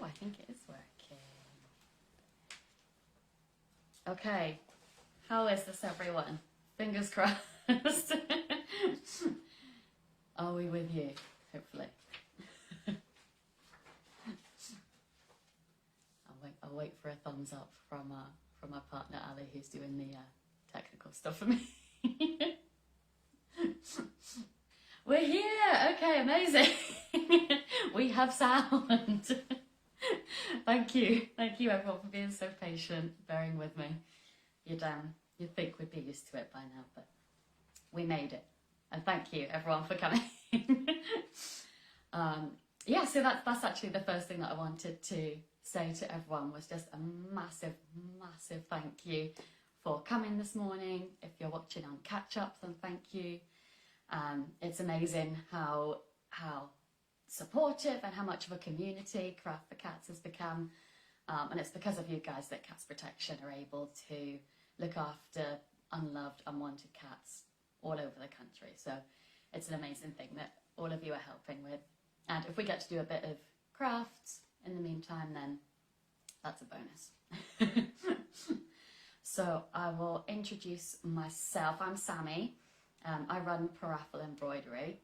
Oh, I think it is working. Okay, how is this, everyone? Fingers crossed. Are we with you? Hopefully. I'll wait for a thumbs up from my partner Ali, who's doing the technical stuff for me. We're here. Okay, amazing. We have sound. Thank you everyone for being so patient, bearing with me. You'd think we'd be used to it by now, but we made it. And thank you everyone for coming. Yeah, so that's actually the first thing that I wanted to say to everyone, was just a massive thank you for coming this morning. If you're watching on catch up, then thank you. It's amazing how supportive and how much of a community Craft for Cats has become, and it's because of you guys that Cats Protection are able to look after unloved, unwanted cats all over the country. So it's an amazing thing that all of you are helping with, and if we get to do a bit of crafts in the meantime, then that's a bonus. So I will introduce myself. I'm Sammy. I run Paraffle Embroidery.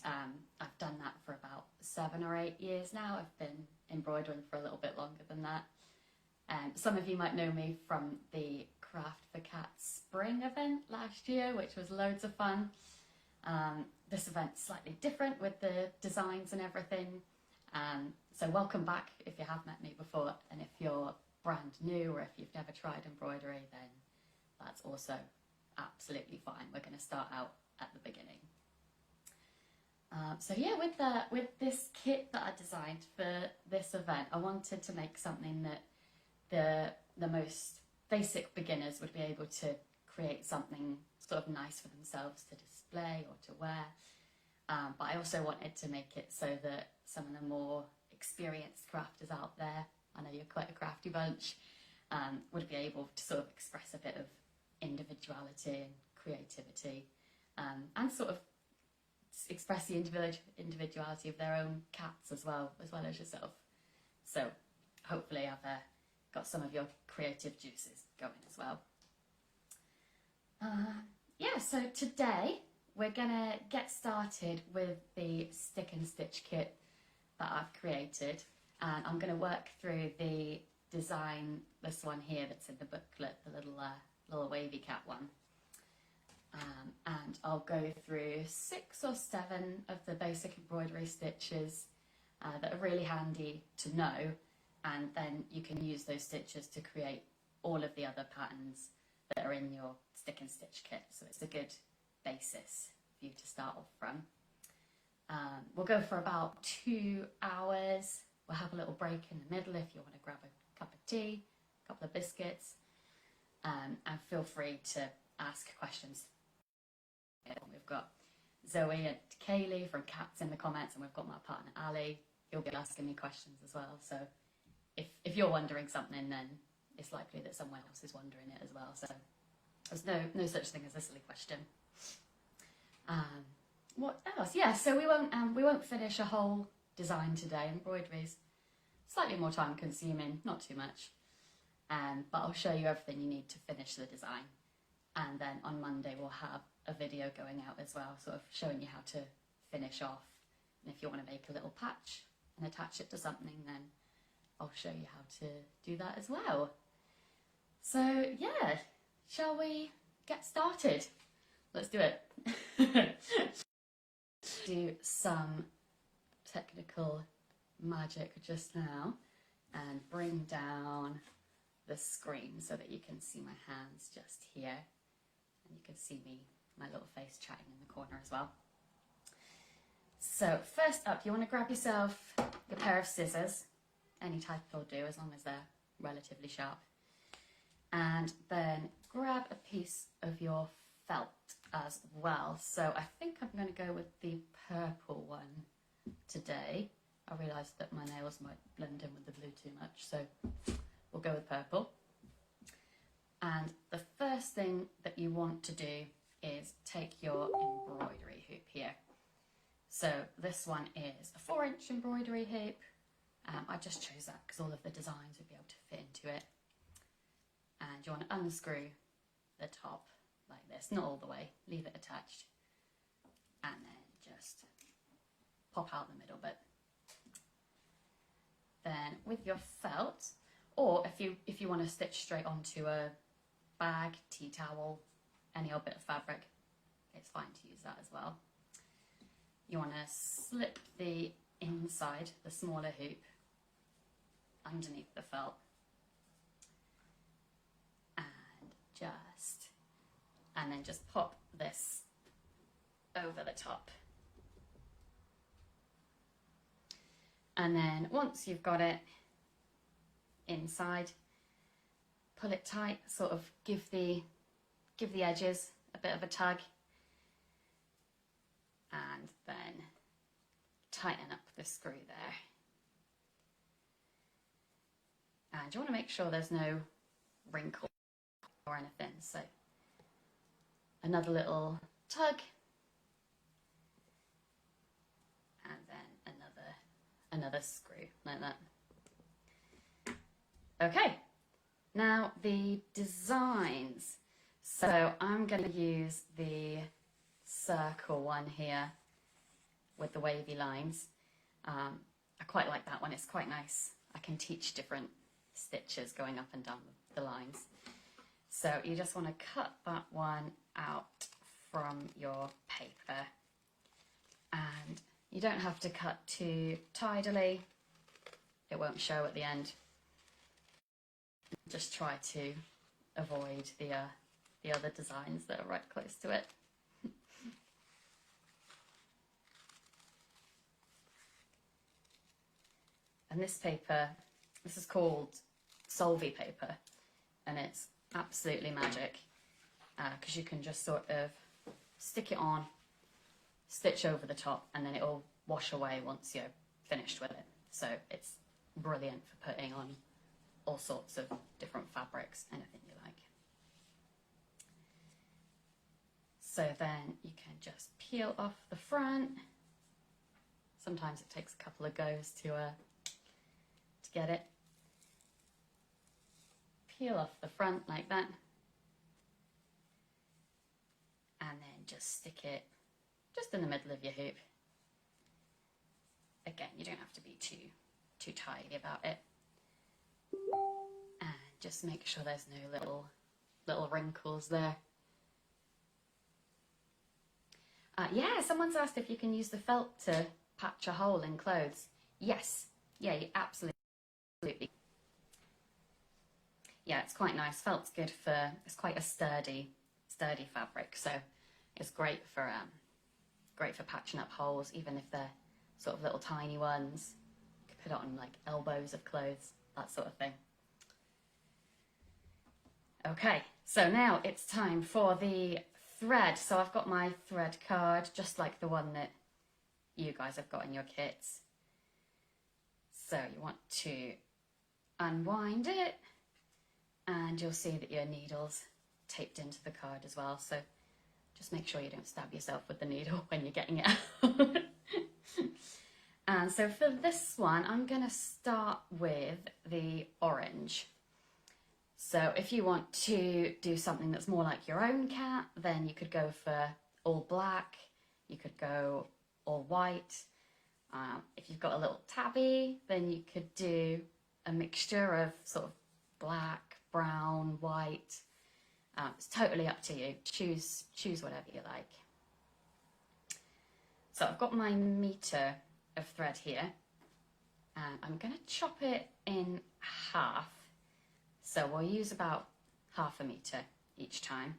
I've done that for about 7 or 8 years now. I've been embroidering for a little bit longer than that. Some of you might know me from the Craft for Cats spring event last year, which was loads of fun. This event's slightly different with the designs and everything. So welcome back if you have met me before, and if you're brand new or if you've never tried embroidery, then that's also absolutely fine. We're going to start out at the beginning. So yeah, with this kit that I designed for this event, I wanted to make something that the most basic beginners would be able to create something sort of nice for themselves to display or to wear. But I also wanted to make it so that some of the more experienced crafters out there, I know you're quite a crafty bunch, would be able to sort of express a bit of individuality and creativity, and sort of express the individuality of their own cats as well as yourself. So hopefully I've got some of your creative juices going as well. Yeah, so today we're gonna get started with the stick and stitch kit that I've created, and I'm gonna work through the design, this one here that's in the booklet, the little wavy cat one. And I'll go through 6 or 7 of the basic embroidery stitches that are really handy to know, and then you can use those stitches to create all of the other patterns that are in your stick and stitch kit. So it's a good basis for you to start off from. We'll go for about 2 hours. We'll have a little break in the middle if you want to grab a cup of tea, a couple of biscuits, and feel free to ask questions. We've got Zoe and Kaylee from Cats in the comments, and we've got my partner Ali. He'll be asking me questions as well. So if you're wondering something, then it's likely that someone else is wondering it as well. So there's no such thing as a silly question. What else? Yeah, so we won't finish a whole design today. Embroidery's slightly more time consuming, not too much. But I'll show you everything you need to finish the design. And then on Monday we'll have a video going out as well, sort of showing you how to finish off. And if you want to make a little patch and attach it to something, then I'll show you how to do that as well. So yeah, shall we get started? Let's do it. Do some technical magic just now and bring down the screen so that you can see my hands just here, and you can see my little face chatting in the corner as well. So first up, you want to grab yourself a pair of scissors. Any type will do, as long as they're relatively sharp. And then grab a piece of your felt as well. So I think I'm going to go with the purple one today. I realised that my nails might blend in with the blue too much, so we'll go with purple. And the first thing that you want to do is take your embroidery hoop here. So this one is a 4-inch embroidery hoop, I just chose that because all of the designs would be able to fit into it. And you want to unscrew the top like this, not all the way, leave it attached, and then just pop out the middle bit. Then with your felt, or if you want to stitch straight onto a bag, tea towel, any old bit of fabric, it's fine to use that as well. You want to slip the inside, the smaller hoop, underneath the felt, and then just pop this over the top. And then once you've got it inside, pull it tight, sort of give the edges a bit of a tug, and then tighten up the screw there. And you want to make sure there's no wrinkle or anything, so another little tug, and then another screw like that. Okay, now the designs. So I'm going to use the circle one here with the wavy lines. I quite like that one, it's quite nice. I can teach different stitches going up and down the lines. So you just want to cut that one out from your paper, and you don't have to cut too tidily, it won't show at the end. Just try to avoid the other designs that are right close to it. And this paper, this is called Solvay paper, and it's absolutely magic because you can just sort of stick it on, stitch over the top, and then it'll wash away once you're finished with it. So it's brilliant for putting on all sorts of different fabrics, anything you like. So then you can just peel off the front. Sometimes it takes a couple of goes to get it. Peel off the front like that, and then just stick it just in the middle of your hoop. Again, you don't have to be too tidy about it, and just make sure there's no little wrinkles there. Yeah, someone's asked if you can use the felt to patch a hole in clothes. Yes, yeah, you absolutely. Yeah, it's quite nice. Felt's good for, it's quite a sturdy fabric, so it's great for patching up holes, even if they're sort of little tiny ones. You could put it on like elbows of clothes, that sort of thing. Okay, so now it's time for the thread. So I've got my thread card, just like the one that you guys have got in your kits. So you want to unwind it, and you'll see that your needle's taped into the card as well, so just make sure you don't stab yourself with the needle when you're getting it out. And so for this one, I'm going to start with the orange. So if you want to do something that's more like your own cat, then you could go for all black, you could go all white. If you've got a little tabby, then you could do a mixture of sort of black, brown, white. It's totally up to you. Choose whatever you like. So I've got my meter of thread here, and I'm going to chop it in half. So we'll use about half a meter each time,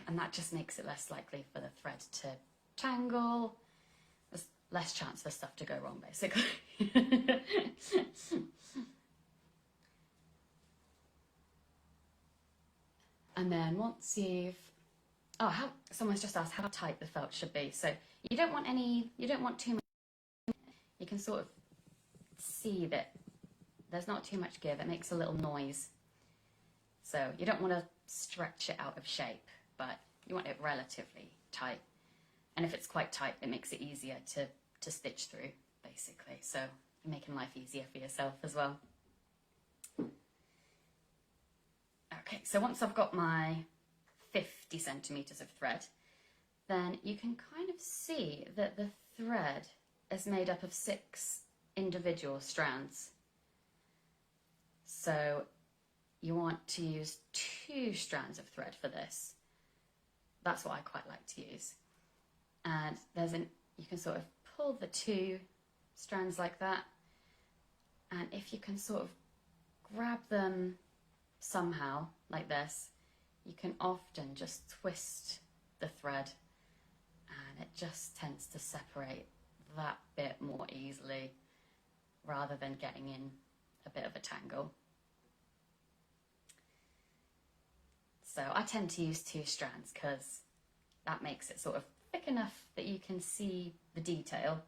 and that just makes it less likely for the thread to tangle. There's less chance for stuff to go wrong, basically. And then once you've, someone's just asked how tight the felt should be. So you don't want too much. You can sort of see that there's not too much give. It makes a little noise. So you don't want to stretch it out of shape, but you want it relatively tight. And if it's quite tight, it makes it easier to stitch through, basically. So making life easier for yourself as well. Okay, so once I've got my 50 centimetres of thread, then you can kind of see that the thread is made up of 6 individual strands. So you want to use 2 strands of thread for this. That's what I quite like to use. And you can sort of pull the 2 strands like that, and if you can sort of grab them somehow like this, you can often just twist the thread and it just tends to separate that bit more easily rather than getting in a bit of a tangle. So I tend to use 2 strands because that makes it sort of thick enough that you can see the detail,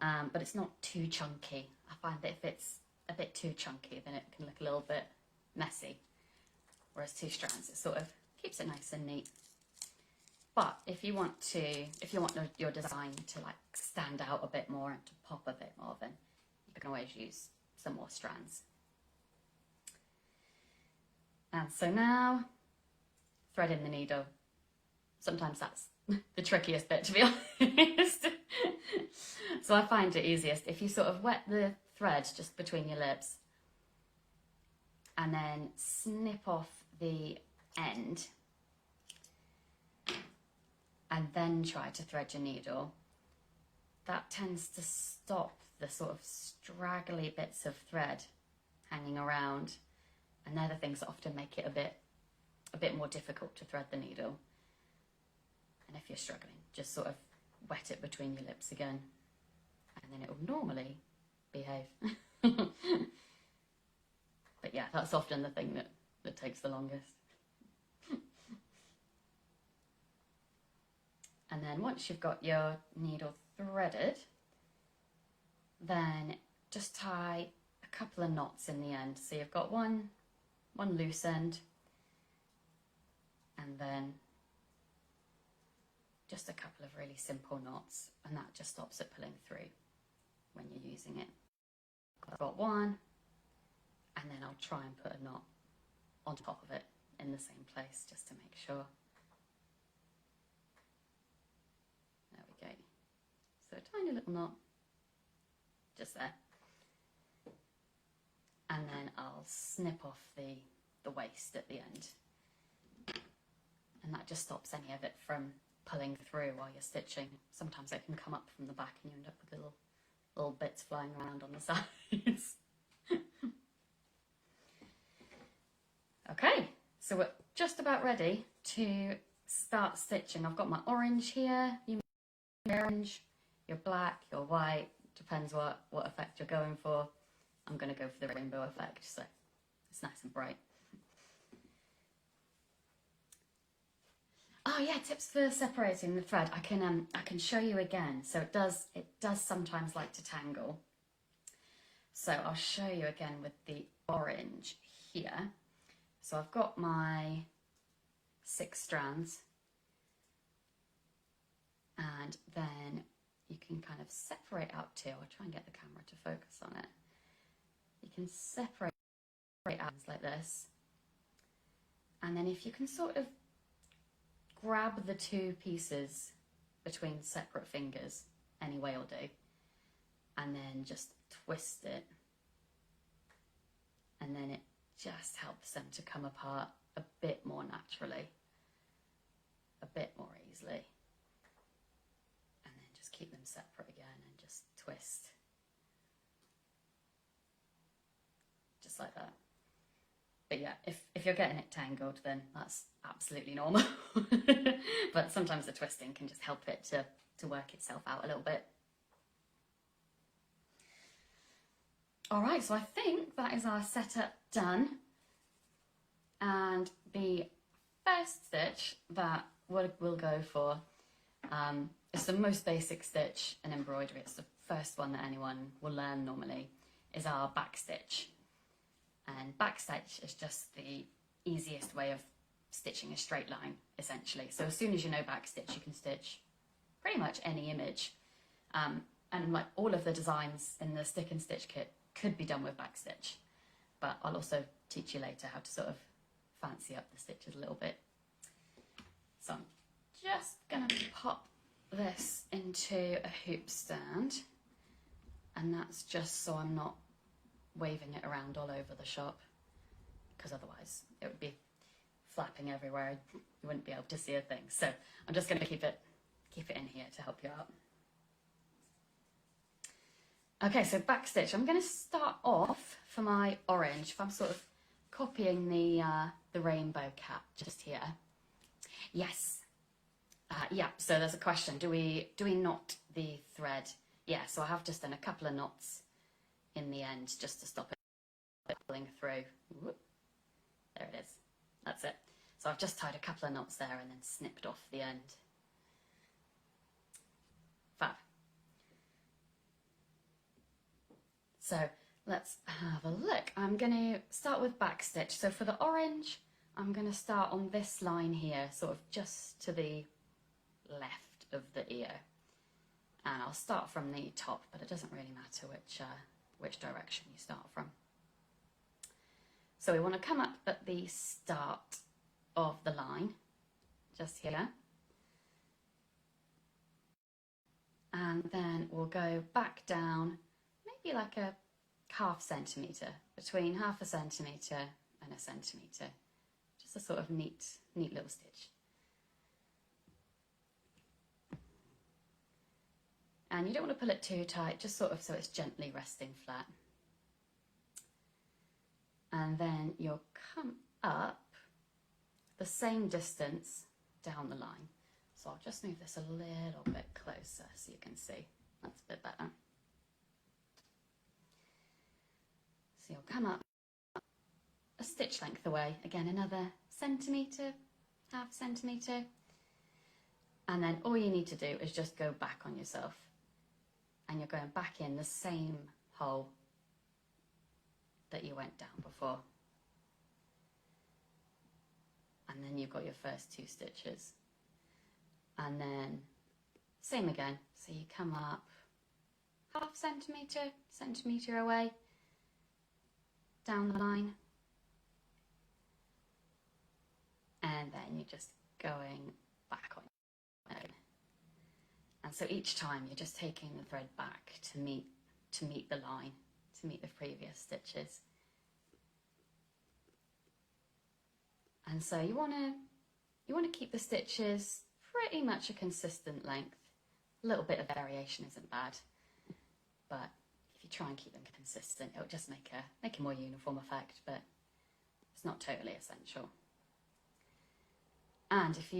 but it's not too chunky. I find that if it's a bit too chunky, then it can look a little bit messy, whereas 2 strands, it sort of keeps it nice and neat. But if you want your design to like stand out a bit more and to pop a bit more, then you can always use some more strands. And so now, threading the needle. Sometimes that's the trickiest bit, to be honest. So I find it easiest if you sort of wet the thread just between your lips and then snip off the end and then try to thread your needle. That tends to stop the sort of straggly bits of thread hanging around, and they're the things that often make it a bit more difficult to thread the needle. And if you're struggling, just sort of wet it between your lips again, and then it will normally behave. But yeah, that's often the thing that takes the longest. And then once you've got your needle threaded, then just tie a couple of knots in the end. So you've got one loose end, and then just a couple of really simple knots, and that just stops it pulling through when you're using it. I've got one, and then I'll try and put a knot on top of it in the same place just to make sure. There we go. So a tiny little knot just there. And then I'll snip off the waist at the end. And that just stops any of it from pulling through while you're stitching. Sometimes it can come up from the back and you end up with little bits flying around on the sides. Okay, so we're just about ready to start stitching. I've got my orange here. You your orange, your black, your white, depends what effect you're going for. I'm going to go for the rainbow effect, so it's nice and bright. Oh yeah, tips for separating the thread. I can show you again. So it does sometimes like to tangle. So I'll show you again with the orange here. So I've got my 6 strands, and then you can kind of separate out 2. I'll try and get the camera to focus on it. You can separate out like this, and then if you can sort of grab the 2 pieces between separate fingers, any way will do, and then just twist it, and then it just helps them to come apart a bit more naturally, a bit more easily, and then just keep them separate again and just twist, just like that. But yeah, if you're getting it tangled, then that's absolutely normal. But sometimes the twisting can just help it to work itself out a little bit. All right, so I think that is our setup done. And the first stitch that we'll go for is the most basic stitch in embroidery. It's the first one that anyone will learn normally, is our back stitch. And back stitch is just the easiest way of stitching a straight line, essentially. So as soon as you know back stitch, you can stitch pretty much any image. and like all of the designs in the stick and stitch kit could be done with backstitch, but I'll also teach you later how to sort of fancy up the stitches a little bit. So I'm just gonna pop this into a hoop stand, and that's just so I'm not waving it around all over the shop, because otherwise it would be flapping everywhere. You wouldn't be able to see a thing. So I'm just going to keep it in here to help you out. Okay, so backstitch. I'm going to start off for my orange. If I'm sort of copying the rainbow cap just here. Yes. Yeah. So there's a question. Do we knot the thread? Yeah. So I have just done a couple of knots in the end just to stop it pulling through. Whoop. There it is. That's it. So I've just tied a couple of knots there and then snipped off the end. Fab. So let's have a look. I'm going to start with backstitch. So for the orange, I'm going to start on this line here, sort of just to the left of the ear. And I'll start from the top, but it doesn't really matter which direction you start from. So we want to come up at the start of the line, just here. And then we'll go back down, maybe like a ½ centimetre, between ½ centimetre and a centimetre. Just a sort of neat little stitch. And you don't want to pull it too tight, just sort of so it's gently resting flat. And then you'll come up the same distance down the line. So I'll just move this a little bit closer so you can see. That's a bit better. So you'll come up a stitch length away, again another centimetre, ½ centimetre. And then all you need to do is just go back on yourself. And you're going back in the same hole that you went down before. And then you've got your first 2 stitches. And then same again. So you come up ½ centimetre away down the line. And then you're just going back on your own. And so each time you're just taking the thread back to meet the line, to meet the previous stitches. And so you want to keep the stitches pretty much a consistent length. A little bit of variation isn't bad, but if you try and keep them consistent, it'll just make a more uniform effect, but it's not totally essential. And if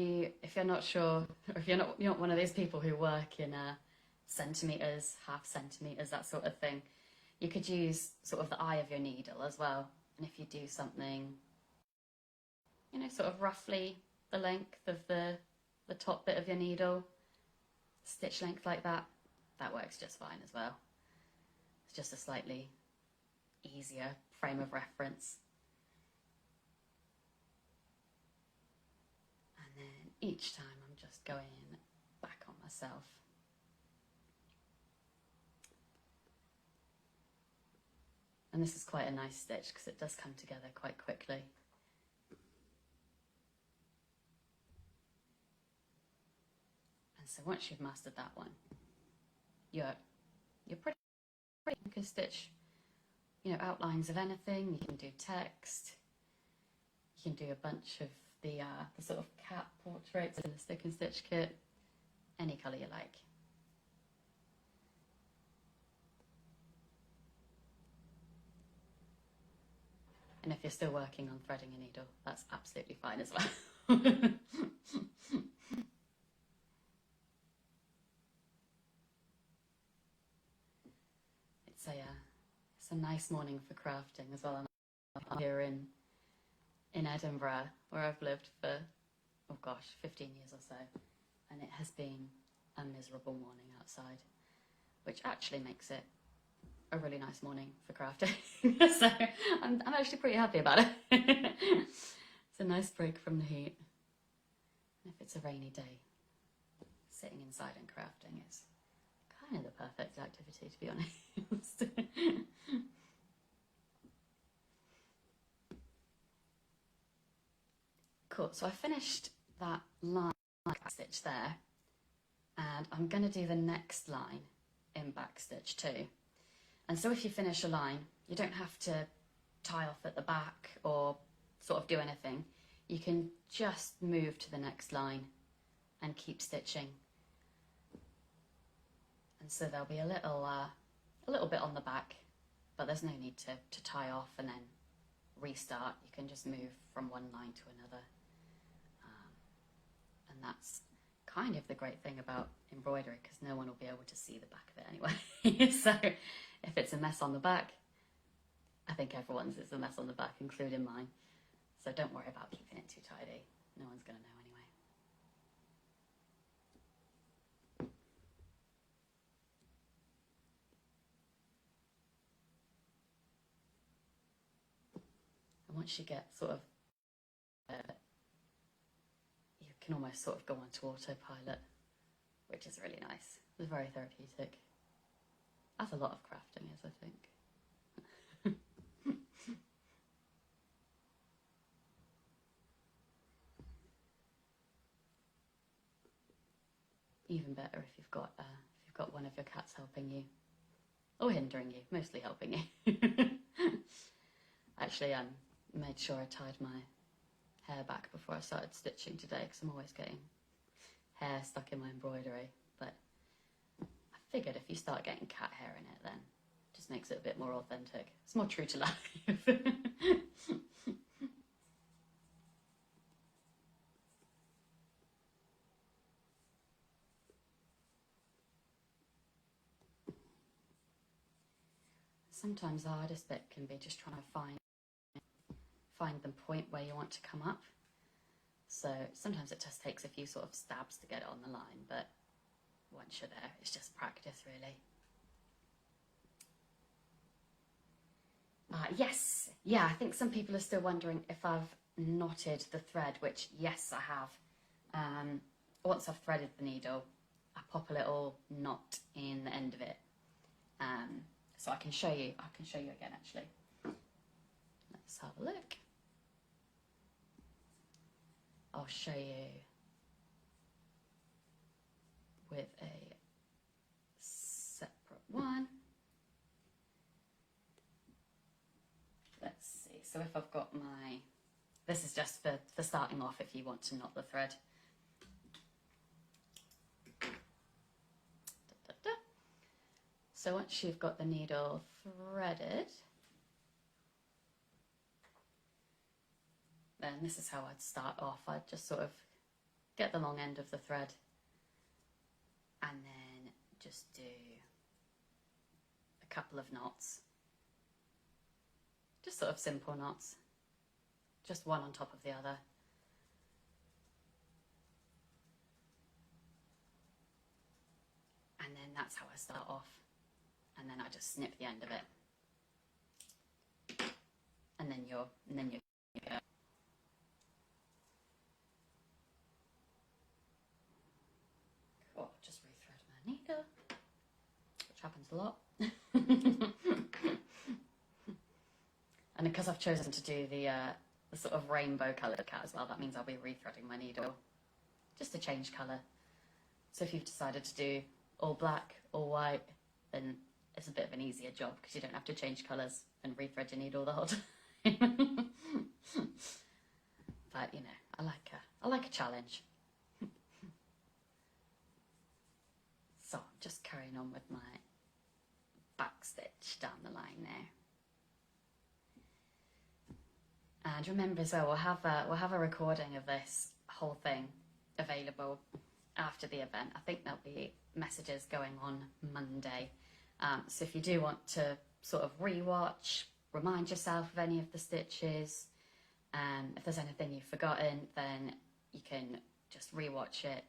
you're not sure, or if you're not one of those people who work in centimetres, ½ centimetres, that sort of thing, you could use sort of the eye of your needle as well. And if you do something, you know, sort of roughly the length of the top bit of your needle, stitch length like that, that works just fine as well. It's just a slightly easier frame of reference. And then each time I'm just going back on myself. And this is quite a nice stitch because it does come together quite quickly. And so once you've mastered that one, you're pretty. You can stitch, you know, outlines of anything. You can do text. You can do a bunch of the sort of cat portraits in the stick and stitch kit. Any colour you like. And if you're still working on threading a needle, that's absolutely fine as well. It's a nice morning for crafting as well. I'm here in Edinburgh, where I've lived for, oh gosh, 15 years or so. And it has been a miserable morning outside, which actually makes it a really nice morning for crafting. So I'm actually pretty happy about it. It's a nice break from the heat. And if it's a rainy day, sitting inside and crafting is kind of the perfect activity, to be honest. Cool, so I finished that line stitch there, and I'm going to do the next line in back stitch too. And so if you finish a line, you don't have to tie off at the back or sort of do anything. You can just move to the next line and keep stitching. And so there'll be a little bit on the back, but there's no need to tie off and then restart. You can just move from one line to another. And that's kind of the great thing about embroidery, because no one will be able to see the back of it anyway. So if it's a mess on the back, I think everyone's is a mess on the back, including mine. So don't worry about keeping it too tidy. No one's going to know anyway. And once you get sort of, you can almost sort of go onto autopilot, which is really nice. It's very therapeutic. As a lot of crafting is, I think. Even better if you've got one of your cats helping you, or hindering you, mostly helping you. Actually, I made sure I tied my hair back before I started stitching today, because I'm always getting hair stuck in my embroidery. But I figured if you start getting cat hair in it, then it just makes it a bit more authentic. It's more true to life. Sometimes the hardest bit can be just trying to find the point where you want to come up. So sometimes it just takes a few sort of stabs to get it on the line, but once you're there, it's just practice, really. Yes, yeah, I think some people are still wondering if I've knotted the thread, which yes, I have. Once I've threaded the needle, I pop a little knot in the end of it. So I can show you again, actually. Let's have a look. I'll show you with a separate one. Let's see, so if I've got this is just for starting off if you want to knot the thread. So once you've got the needle threaded, then this is how I'd start off. I'd just sort of get the long end of the thread and then just do a couple of knots. Just sort of simple knots, just one on top of the other. And then that's how I start off. And then I just snip the end of it. And then you're go. Cool, just rethread my needle, which happens a lot. And because I've chosen to do the sort of rainbow coloured cat as well, that means I'll be rethreading my needle just to change colour. So if you've decided to do all black, all white, then it's a bit of an easier job because you don't have to change colours and rethread your needle the whole time. But you know, I like a challenge. So I'm just carrying on with my back stitch down the line there. And remember as well, we'll have a recording of this whole thing available after the event. I think there'll be messages going on Monday. So if you do want to sort of rewatch, remind yourself of any of the stitches, if there's anything you've forgotten, then you can just rewatch it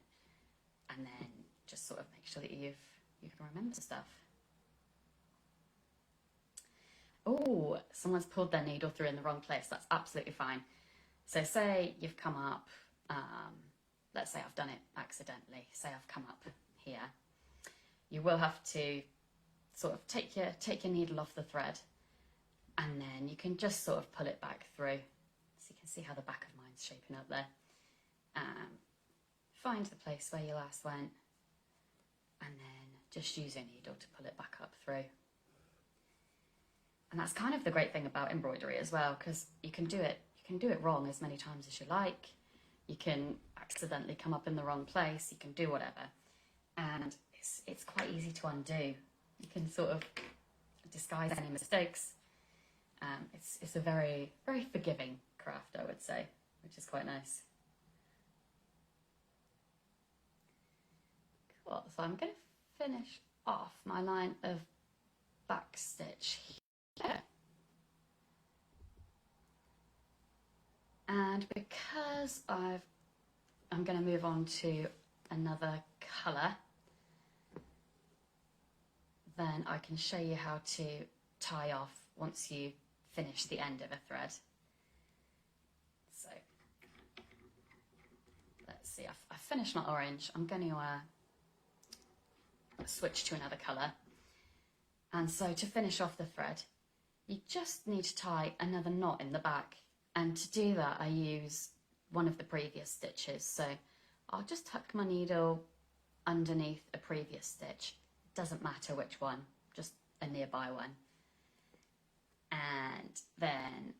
and then just sort of make sure that you can remember stuff. Oh, someone's pulled their needle through in the wrong place. That's absolutely fine. So say you've come up, let's say I've done it accidentally. Say I've come up here. you will have to sort of take your needle off the thread, and then you can just sort of pull it back through. So you can see how the back of mine's shaping up there. Find the place where you last went, and then just use your needle to pull it back up through. And that's kind of the great thing about embroidery as well, because you can do it wrong as many times as you like. You can accidentally come up in the wrong place. You can do whatever, and it's quite easy to undo. You can sort of disguise any mistakes. It's a very, very forgiving craft, I would say, which is quite nice. Cool. So I'm going to finish off my line of backstitch here. And because I'm going to move on to another colour, then I can show you how to tie off once you finish the end of a thread. So let's see, I've finished my orange. I'm going to switch to another colour. And so to finish off the thread, you just need to tie another knot in the back. And to do that, I use one of the previous stitches. So I'll just tuck my needle underneath a previous stitch. It doesn't matter which one, just a nearby one. And then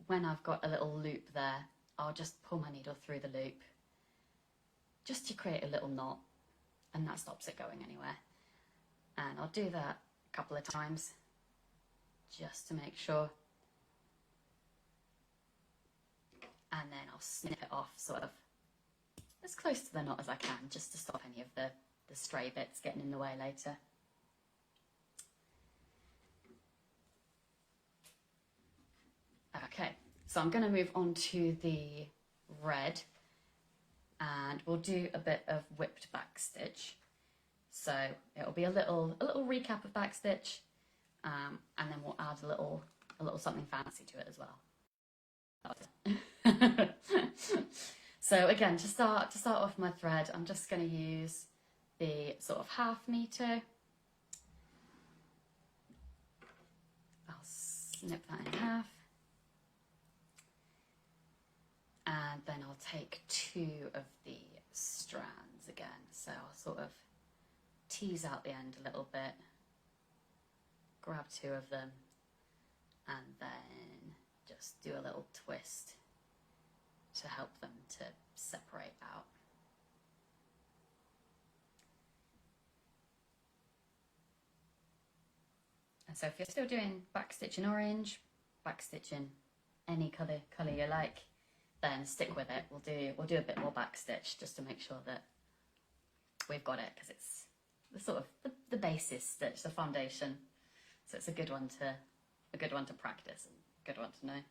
when I've got a little loop there, I'll just pull my needle through the loop just to create a little knot, and that stops it going anywhere. And I'll do that a couple of times just to make sure. And then I'll snip it off sort of as close to the knot as I can, just to stop any of the stray bits getting in the way later. Okay, so I'm going to move on to the red, and we'll do a bit of whipped back stitch. So it'll be a little recap of back stitch, and then we'll add a little something fancy to it as well. So again, to start off my thread, I'm just going to use the sort of 1/2 meter. I'll snip that in half, and then I'll take 2 of the strands again. So I'll sort of tease out the end a little bit, grab 2 of them, and then just do a little twist to help them to separate out. And so if you're still doing backstitch in orange, backstitch in any colour you like, then stick with it. We'll do a bit more backstitch just to make sure that we've got it, because it's the sort of the basis stitch, the foundation. So it's a good one to practice and a good one to know.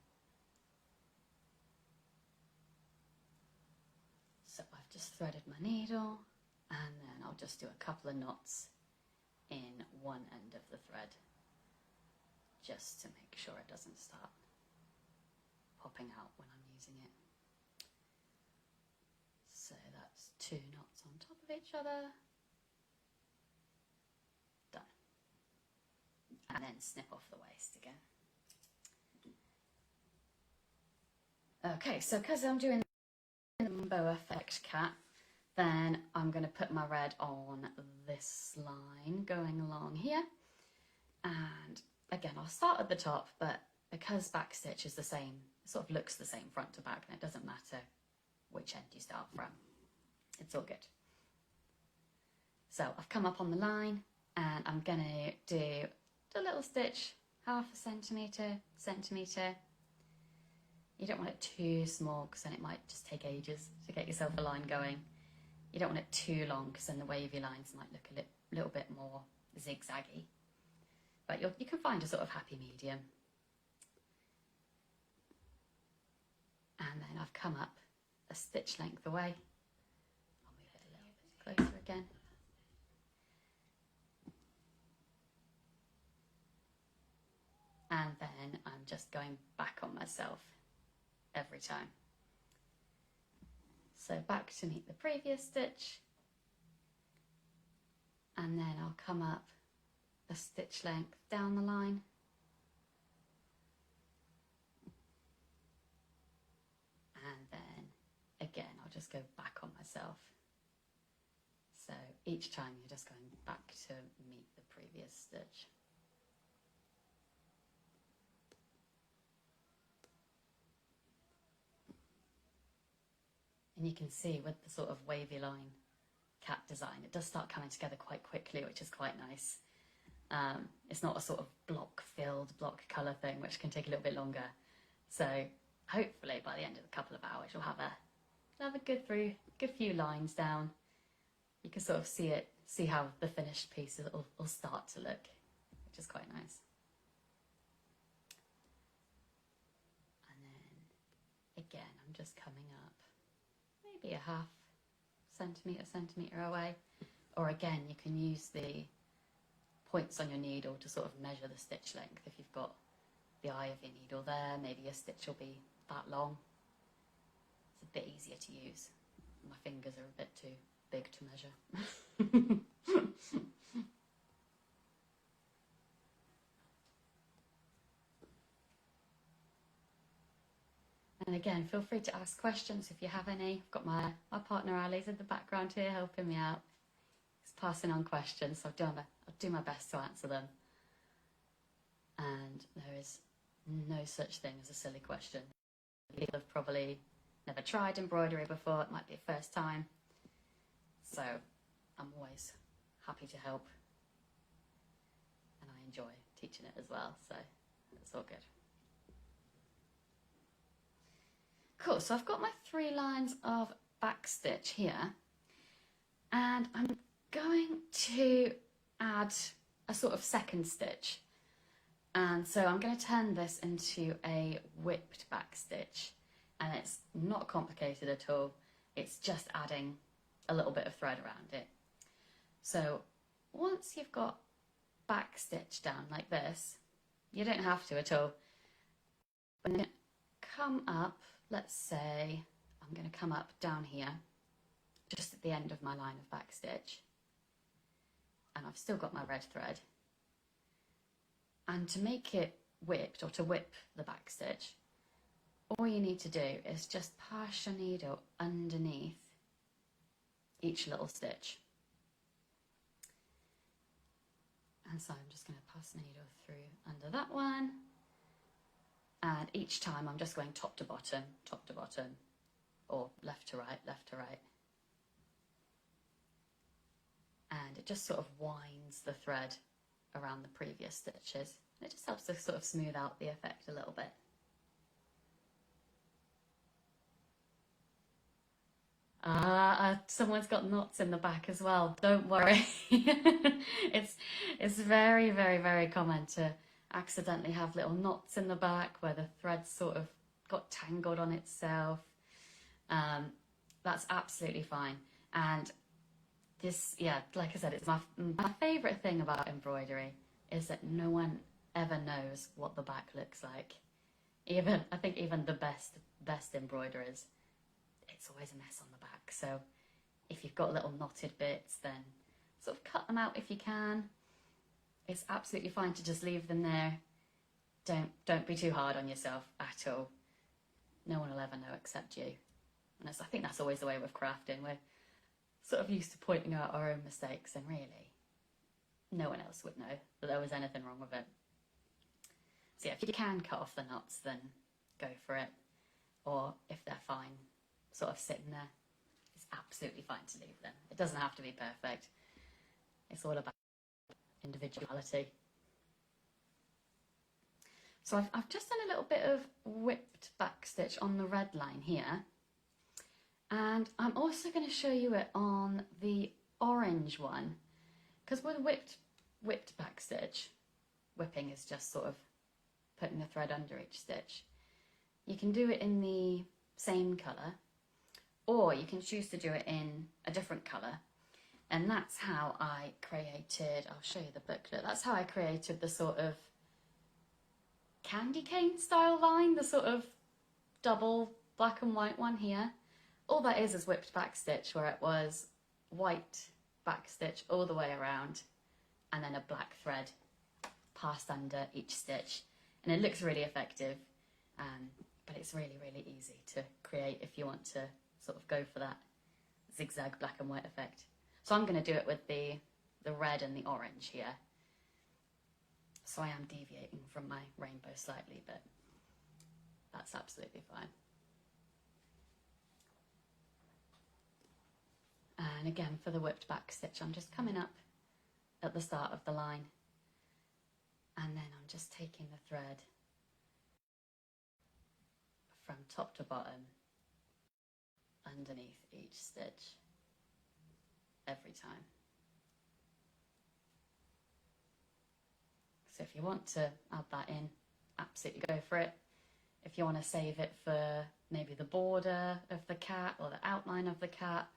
So I've just threaded my needle, and then I'll just do a couple of knots in one end of the thread, just to make sure it doesn't start popping out when I'm using it. So that's 2 knots on top of each other. Done. And then snip off the waist again. Okay, so because I'm doing the bow effect cap, then I'm going to put my red on this line going along here. And again, I'll start at the top, but because backstitch is the same, it sort of looks the same front to back, and it doesn't matter which end you start from. It's all good. So I've come up on the line, and I'm going to do a little stitch, 1/2 centimetre, centimetre. You don't want it too small, because then it might just take ages to get yourself a line going. You don't want it too long, because then the wavy lines might look a little bit more zigzaggy. But you can find a sort of happy medium. And then I've come up a stitch length away. I'll move it a little bit closer again. And then I'm just going back on myself every time. So back to meet the previous stitch. and then I'll come up a stitch length down the line. And then again, I'll just go back on myself. So each time you're just going back to meet the previous stitch. And you can see with the sort of wavy line cap design, it does start coming together quite quickly, which is quite nice. It's not a sort of block filled, block colour thing, which can take a little bit longer. So hopefully by the end of a couple of hours, you'll have a good few lines down. You can sort of see how the finished piece will start to look, which is quite nice. And then again, I'm just coming up maybe a half centimetre away. Or again, you can use the points on your needle to sort of measure the stitch length. If you've got the eye of your needle there, maybe your stitch will be that long. It's a bit easier to use. My fingers are a bit too big to measure. And again, feel free to ask questions if you have any. I've got my partner Ali's in the background here helping me out. He's passing on questions, so I'll do my best to answer them. And there is no such thing as a silly question. People have probably never tried embroidery before, it might be a first time. So I'm always happy to help. And I enjoy teaching it as well, so it's all good. Cool, so I've got my 3 lines of backstitch here, and I'm going to add a sort of second stitch. And so I'm going to turn this into a whipped backstitch, and it's not complicated at all. It's just adding a little bit of thread around it. So once you've got backstitch down like this, you don't have to at all. When you come up, let's say I'm going to come up down here, just at the end of my line of backstitch, and I've still got my red thread. And to make it whipped, or to whip the backstitch, all you need to do is just pass your needle underneath each little stitch. And so I'm just going to pass the needle through under that one. And each time I'm just going top to bottom, or left to right, left to right. And it just sort of winds the thread around the previous stitches. And it just helps to sort of smooth out the effect a little bit. Someone's got knots in the back as well. Don't worry. It's very, very, very common to accidentally have little knots in the back where the thread sort of got tangled on itself. That's absolutely fine. And this, yeah, like I said, it's my favourite thing about embroidery is that no one ever knows what the back looks like. I think even the best embroiderers, it's always a mess on the back. So if you've got little knotted bits, then sort of cut them out if you can. It's absolutely fine to just leave them there. Don't be too hard on yourself at all. No one will ever know except you. And I think that's always the way with crafting. We're sort of used to pointing out our own mistakes, and really, no one else would know that there was anything wrong with it. So yeah, if you can cut off the knots, then go for it. Or if they're fine, sort of sitting there, it's absolutely fine to leave them. It doesn't have to be perfect. It's all about individuality. So I've just done a little bit of whipped backstitch on the red line here, and I'm also going to show you it on the orange one, because with whipped backstitch, whipping is just sort of putting the thread under each stitch. You can do it in the same colour, or you can choose to do it in a different colour. And that's how I created, I'll show you the booklet, that's how I created the sort of candy cane style line, the sort of double black and white one here. All that is whipped backstitch, where it was white back stitch all the way around, and then a black thread passed under each stitch. And it looks really effective, but it's really, really easy to create if you want to sort of go for that zigzag black and white effect. So I'm going to do it with the red and the orange here. So I am deviating from my rainbow slightly, but that's absolutely fine. And again, for the whipped back stitch, I'm just coming up at the start of the line, and then I'm just taking the thread from top to bottom underneath each stitch every time. So if you want to add that in, absolutely go for it. If you want to save it for maybe the border of the cat or the outline of the cat,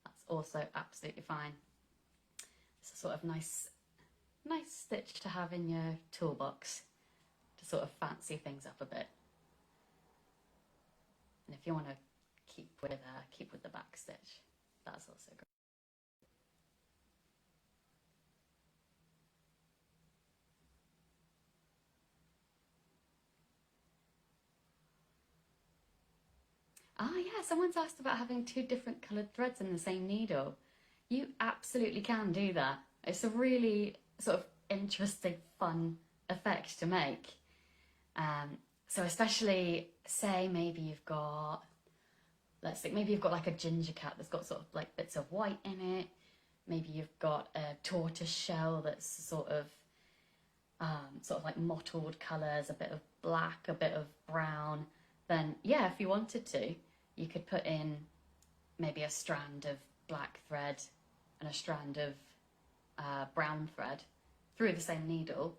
that's also absolutely fine. It's a sort of nice stitch to have in your toolbox to sort of fancy things up a bit. And if you want to keep with the back stitch, that's also great. Ah, yeah, someone's asked about having 2 different coloured threads in the same needle. You absolutely can do that. It's a really sort of interesting, fun effect to make. So especially, say maybe you've got, let's think, maybe you've got like a ginger cat that's got sort of like bits of white in it. Maybe you've got a tortoise shell that's sort of like mottled colours, a bit of black, a bit of brown. Then yeah, if you wanted to, you could put in maybe a strand of black thread and a strand of brown thread through the same needle,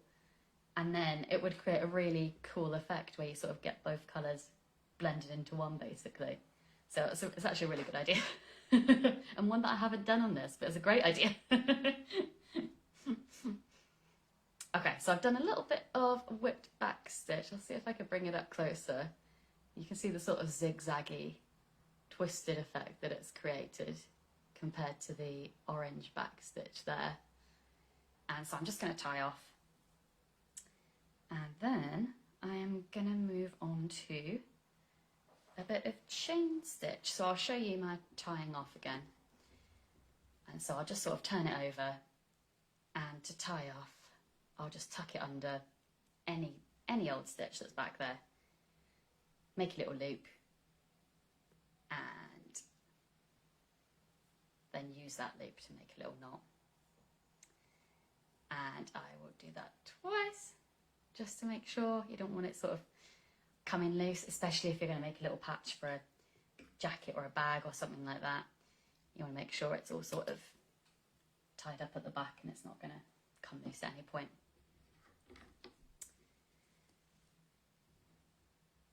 and then it would create a really cool effect where you sort of get both colours blended into one, basically. So it's actually a really good idea. And one that I haven't done on this, but it's a great idea. Okay, so I've done a little bit of whipped back stitch. I'll see if I can bring it up closer. You can see the sort of zigzaggy, twisted effect that it's created compared to the orange back stitch there. And so I'm just going to tie off. And then I am going to move on to a bit of chain stitch. So I'll show you my tying off again. And so I'll just sort of turn it over, and to tie off, I'll just tuck it under any old stitch that's back there. Make a little loop, and then use that loop to make a little knot. And I will do that twice, just to make sure. You don't want it sort of coming loose, especially if you're going to make a little patch for a jacket or a bag or something like that. You want to make sure it's all sort of tied up at the back and it's not going to come loose at any point.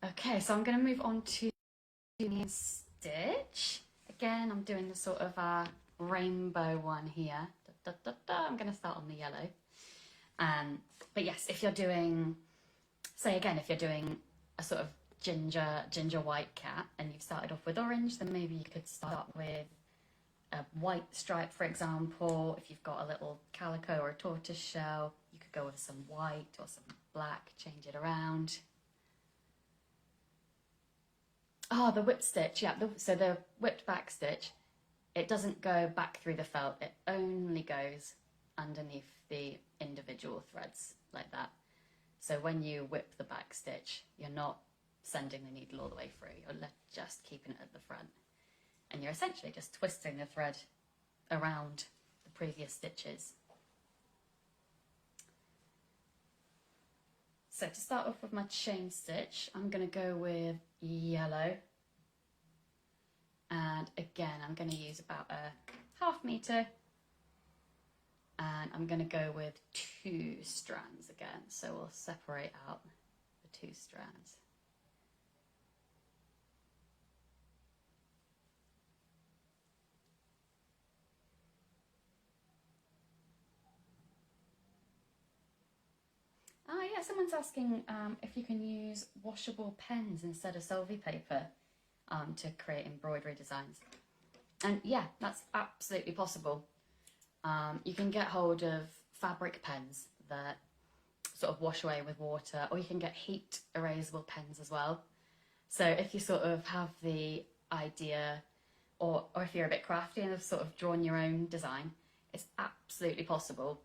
Okay, so I'm going to move on to stitch. Again, I'm doing the sort of rainbow one here. I'm going to start on the yellow. But yes, if you're doing, say again, if you're doing a sort of ginger white cat and you've started off with orange, then maybe you could start with a white stripe, for example. If you've got a little calico or a tortoise shell, you could go with some white or some black, change it around. Oh, the whipped stitch, yeah. So the whipped back stitch, it doesn't go back through the felt. It only goes underneath the individual threads like that. So when you whip the back stitch, you're not sending the needle all the way through. You're just keeping it at the front. And you're essentially just twisting the thread around the previous stitches. So to start off with my chain stitch, I'm going to go with yellow. And again, I'm going to use about a ½ meter. And I'm going to go with 2 strands again. So we'll separate out the 2 strands. Oh yeah, someone's asking if you can use washable pens instead of Solvay paper to create embroidery designs. And yeah, that's absolutely possible. You can get hold of fabric pens that sort of wash away with water, or you can get heat erasable pens as well. So if you sort of have the idea, or if you're a bit crafty and have sort of drawn your own design, it's absolutely possible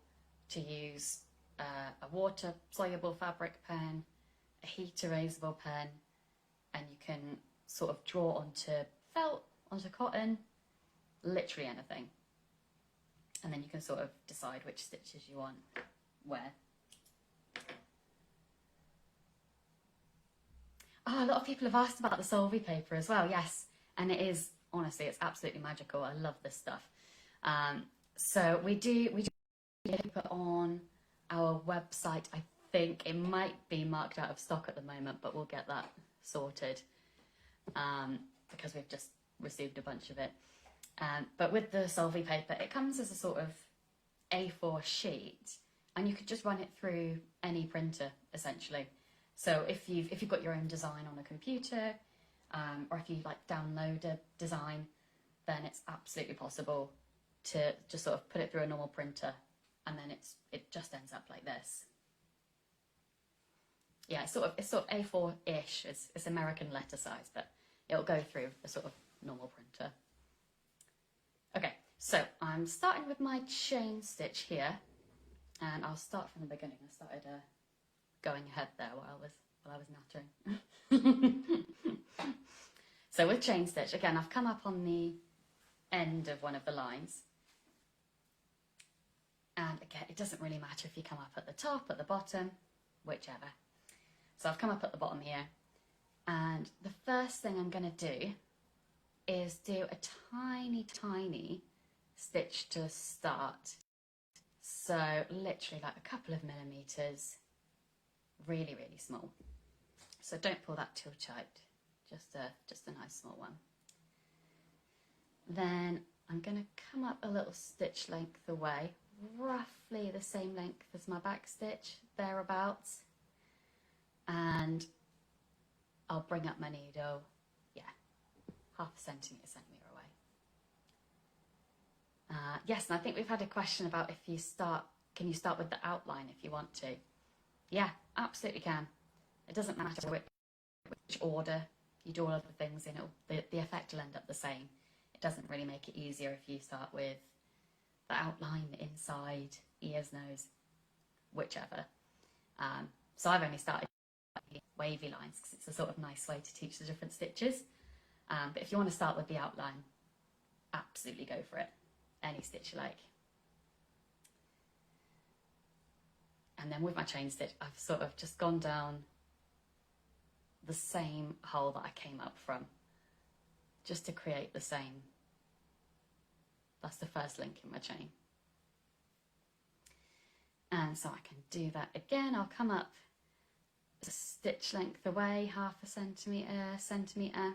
to use a water soluble fabric pen, a heat erasable pen, and you can sort of draw onto felt, onto cotton, literally anything. And then you can sort of decide which stitches you want where. Oh, a lot of people have asked about the Solvay paper as well. Yes, and it is, honestly, it's absolutely magical. I love this stuff. So we do paper on our website. I think it might be marked out of stock at the moment, but we'll get that sorted because we've just received a bunch of it. But with the Solvay paper, it comes as a sort of A4 sheet, and you could just run it through any printer, essentially. So if you've got your own design on a computer, or if you like download a design, then it's absolutely possible to just sort of put it through a normal printer, and then it just ends up like this. Yeah, it's sort of A4-ish. It's American letter size, but it'll go through a sort of normal printer. Okay, so I'm starting with my chain stitch here, and I'll start from the beginning. I started going ahead there while I was nattering. So with chain stitch, again, I've come up on the end of one of the lines. And again, it doesn't really matter if you come up at the top, at the bottom, whichever. So I've come up at the bottom here. And the first thing I'm going to do is do a tiny, tiny stitch to start. So literally like a couple of millimeters, really, really small. So don't pull that too tight, just a nice small one. Then I'm going to come up a little stitch length away, roughly the same length as my back stitch, thereabouts. And I'll bring up my needle, yeah, half a centimetre away. Yes, and I think we've had a question about can you start with the outline if you want to? Yeah, absolutely can. It doesn't matter which order you do all of the things in, the effect will end up the same. It doesn't really make it easier if you start with the outline, the inside, ears, nose, whichever. So I've only started with wavy lines because it's a sort of nice way to teach the different stitches. But if you want to start with the outline, absolutely go for it. Any stitch you like. And then with my chain stitch, I've sort of just gone down the same hole that I came up from, just to create the same. That's the first link in my chain. And so I can do that again. I'll come up a stitch length away, half a centimetre.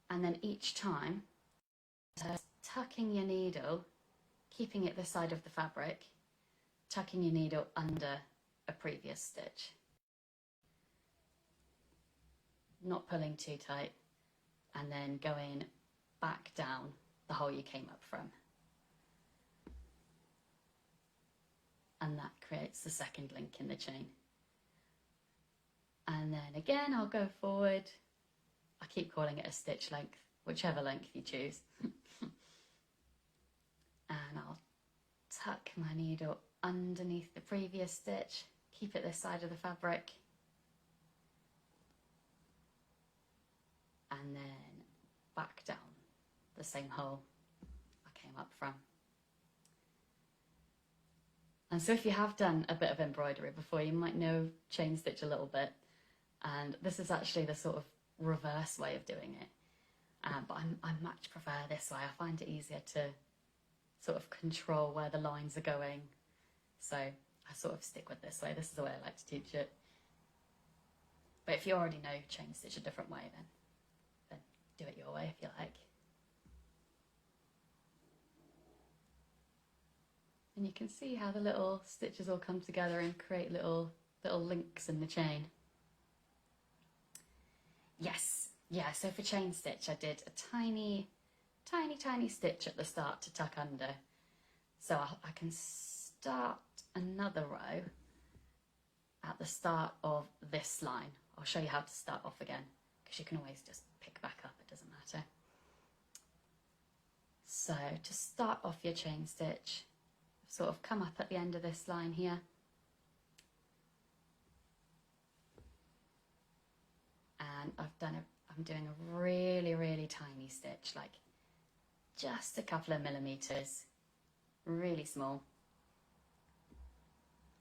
And then each time, tucking your needle, keeping it this side of the fabric, tucking your needle under a previous stitch. Not pulling too tight, and then going back down the hole you came up from. And that creates the second link in the chain. And then again, I'll go forward. I keep calling it a stitch length, whichever length you choose. And I'll tuck my needle underneath the previous stitch, keep it this side of the fabric. And then back down the same hole I came up from. And so if you have done a bit of embroidery before, you might know chain stitch a little bit. And this is actually the sort of reverse way of doing it. But I much prefer this way. I find it easier to sort of control where the lines are going. So I sort of stick with this way. This is the way I like to teach it. But if you already know chain stitch a different way, then do it your way if you like. And you can see how the little stitches all come together and create little links in the chain. Yes, yeah, so for chain stitch I did a tiny tiny stitch at the start to tuck under. So I can start another row at the start of this line. I'll show you how to start off again, because you can always just pick back up, it doesn't matter. So to start off your chain stitch, sort of come up at the end of this line here. And I'm doing a really tiny stitch, like just a couple of millimeters, really small.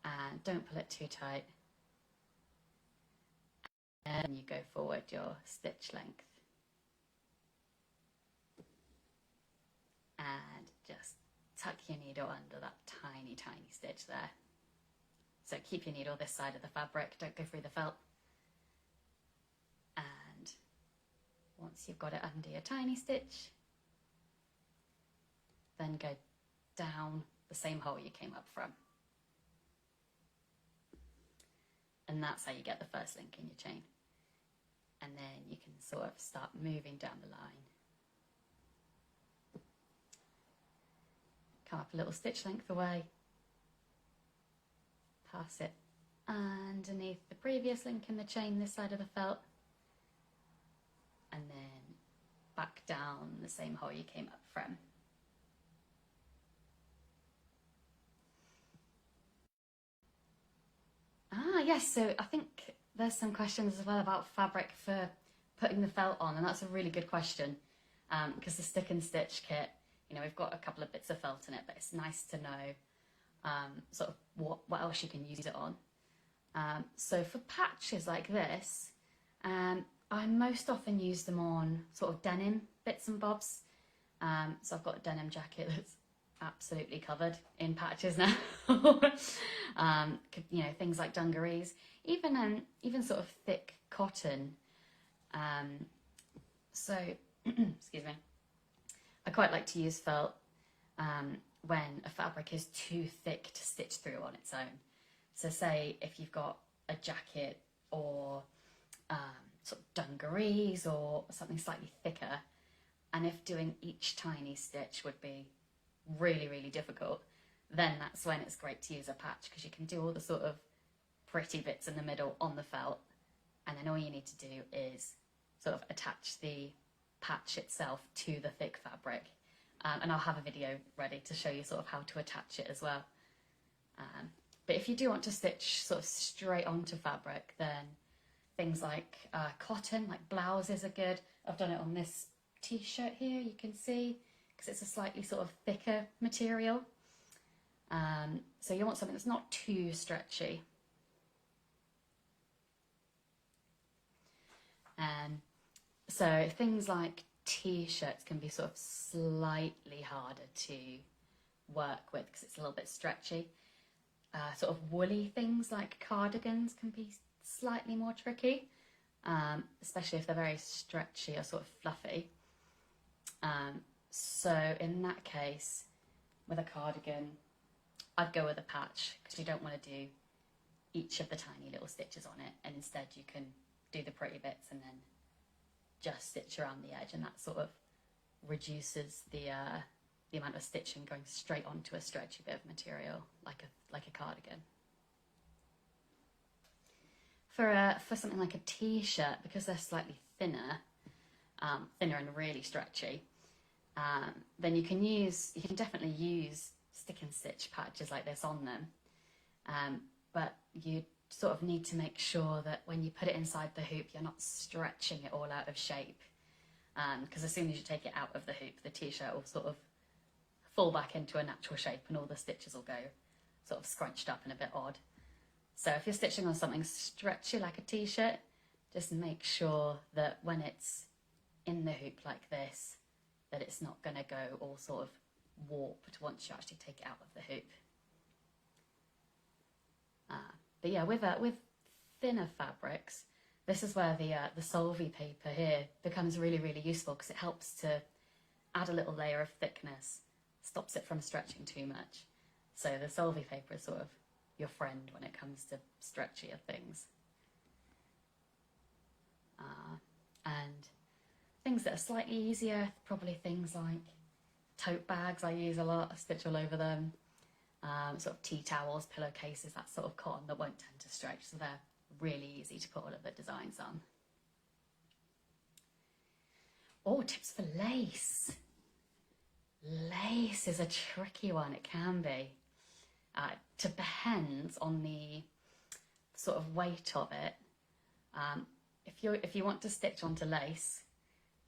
And don't pull it too tight. And you go forward your stitch length. And just tuck your needle under that tiny stitch there. So keep your needle this side of the fabric, don't go through the felt. And once you've got it under your tiny stitch, then go down the same hole you came up from. And that's how you get the first link in your chain. And then you can sort of start moving down the line. Come up a little stitch length away. Pass it underneath the previous link in the chain this side of the felt. And then back down the same hole you came up from. Yes, so I think there's some questions as well about fabric for putting the felt on, and that's a really good question, because the stick and stitch kit, you know, we've got a couple of bits of felt in it, but it's nice to know sort of what else you can use it on. So for patches like this, I most often use them on sort of denim bits and bobs. So I've got a denim jacket that's absolutely covered in patches now. You know, things like dungarees, even sort of thick cotton. So excuse me, I quite like to use felt when a fabric is too thick to stitch through on its own. So say if you've got a jacket or sort of dungarees or something slightly thicker, and if doing each tiny stitch would be really difficult, then that's when it's great to use a patch, because you can do all the sort of pretty bits in the middle on the felt, and then all you need to do is sort of attach the patch itself to the thick fabric. And I'll have a video ready to show you sort of how to attach it as well. But if you do want to stitch sort of straight onto fabric, then things like cotton, like blouses are good. I've done it on this t-shirt here, you can see, because it's a slightly sort of thicker material. So you want something that's not too stretchy. So things like t-shirts can be sort of slightly harder to work with because it's a little bit stretchy. Sort of woolly things like cardigans can be slightly more tricky, especially if they're very stretchy or sort of fluffy. So in that case, with a cardigan, I'd go with a patch, because you don't want to do each of the tiny little stitches on it, and instead you can do the pretty bits and then just stitch around the edge, and that sort of reduces the amount of stitching going straight onto a stretchy bit of material like a cardigan. For something like a t-shirt, because they're slightly thinner and really stretchy, then you can definitely use stick and stitch patches like this on them, but you sort of need to make sure that when you put it inside the hoop, you're not stretching it all out of shape, because as soon as you take it out of the hoop, the t-shirt will sort of fall back into a natural shape and all the stitches will go sort of scrunched up and a bit odd. So if you're stitching on something stretchy like a t-shirt, just make sure that when it's in the hoop like this, that it's not going to go all sort of warped once you actually take it out of the hoop. But yeah, with thinner fabrics, this is where the solvy paper here becomes really useful, because it helps to add a little layer of thickness, stops it from stretching too much. So the solvy paper is sort of your friend when it comes to stretchier things. And Things that are slightly easier, probably things like tote bags I use a lot, I stitch all over them. Sort of tea towels, pillowcases, that sort of cotton that won't tend to stretch, so they're really easy to put all of the designs on. Oh, tips for lace. Lace is a tricky one, it can be. It depends on the sort of weight of it. If you want to stitch onto lace,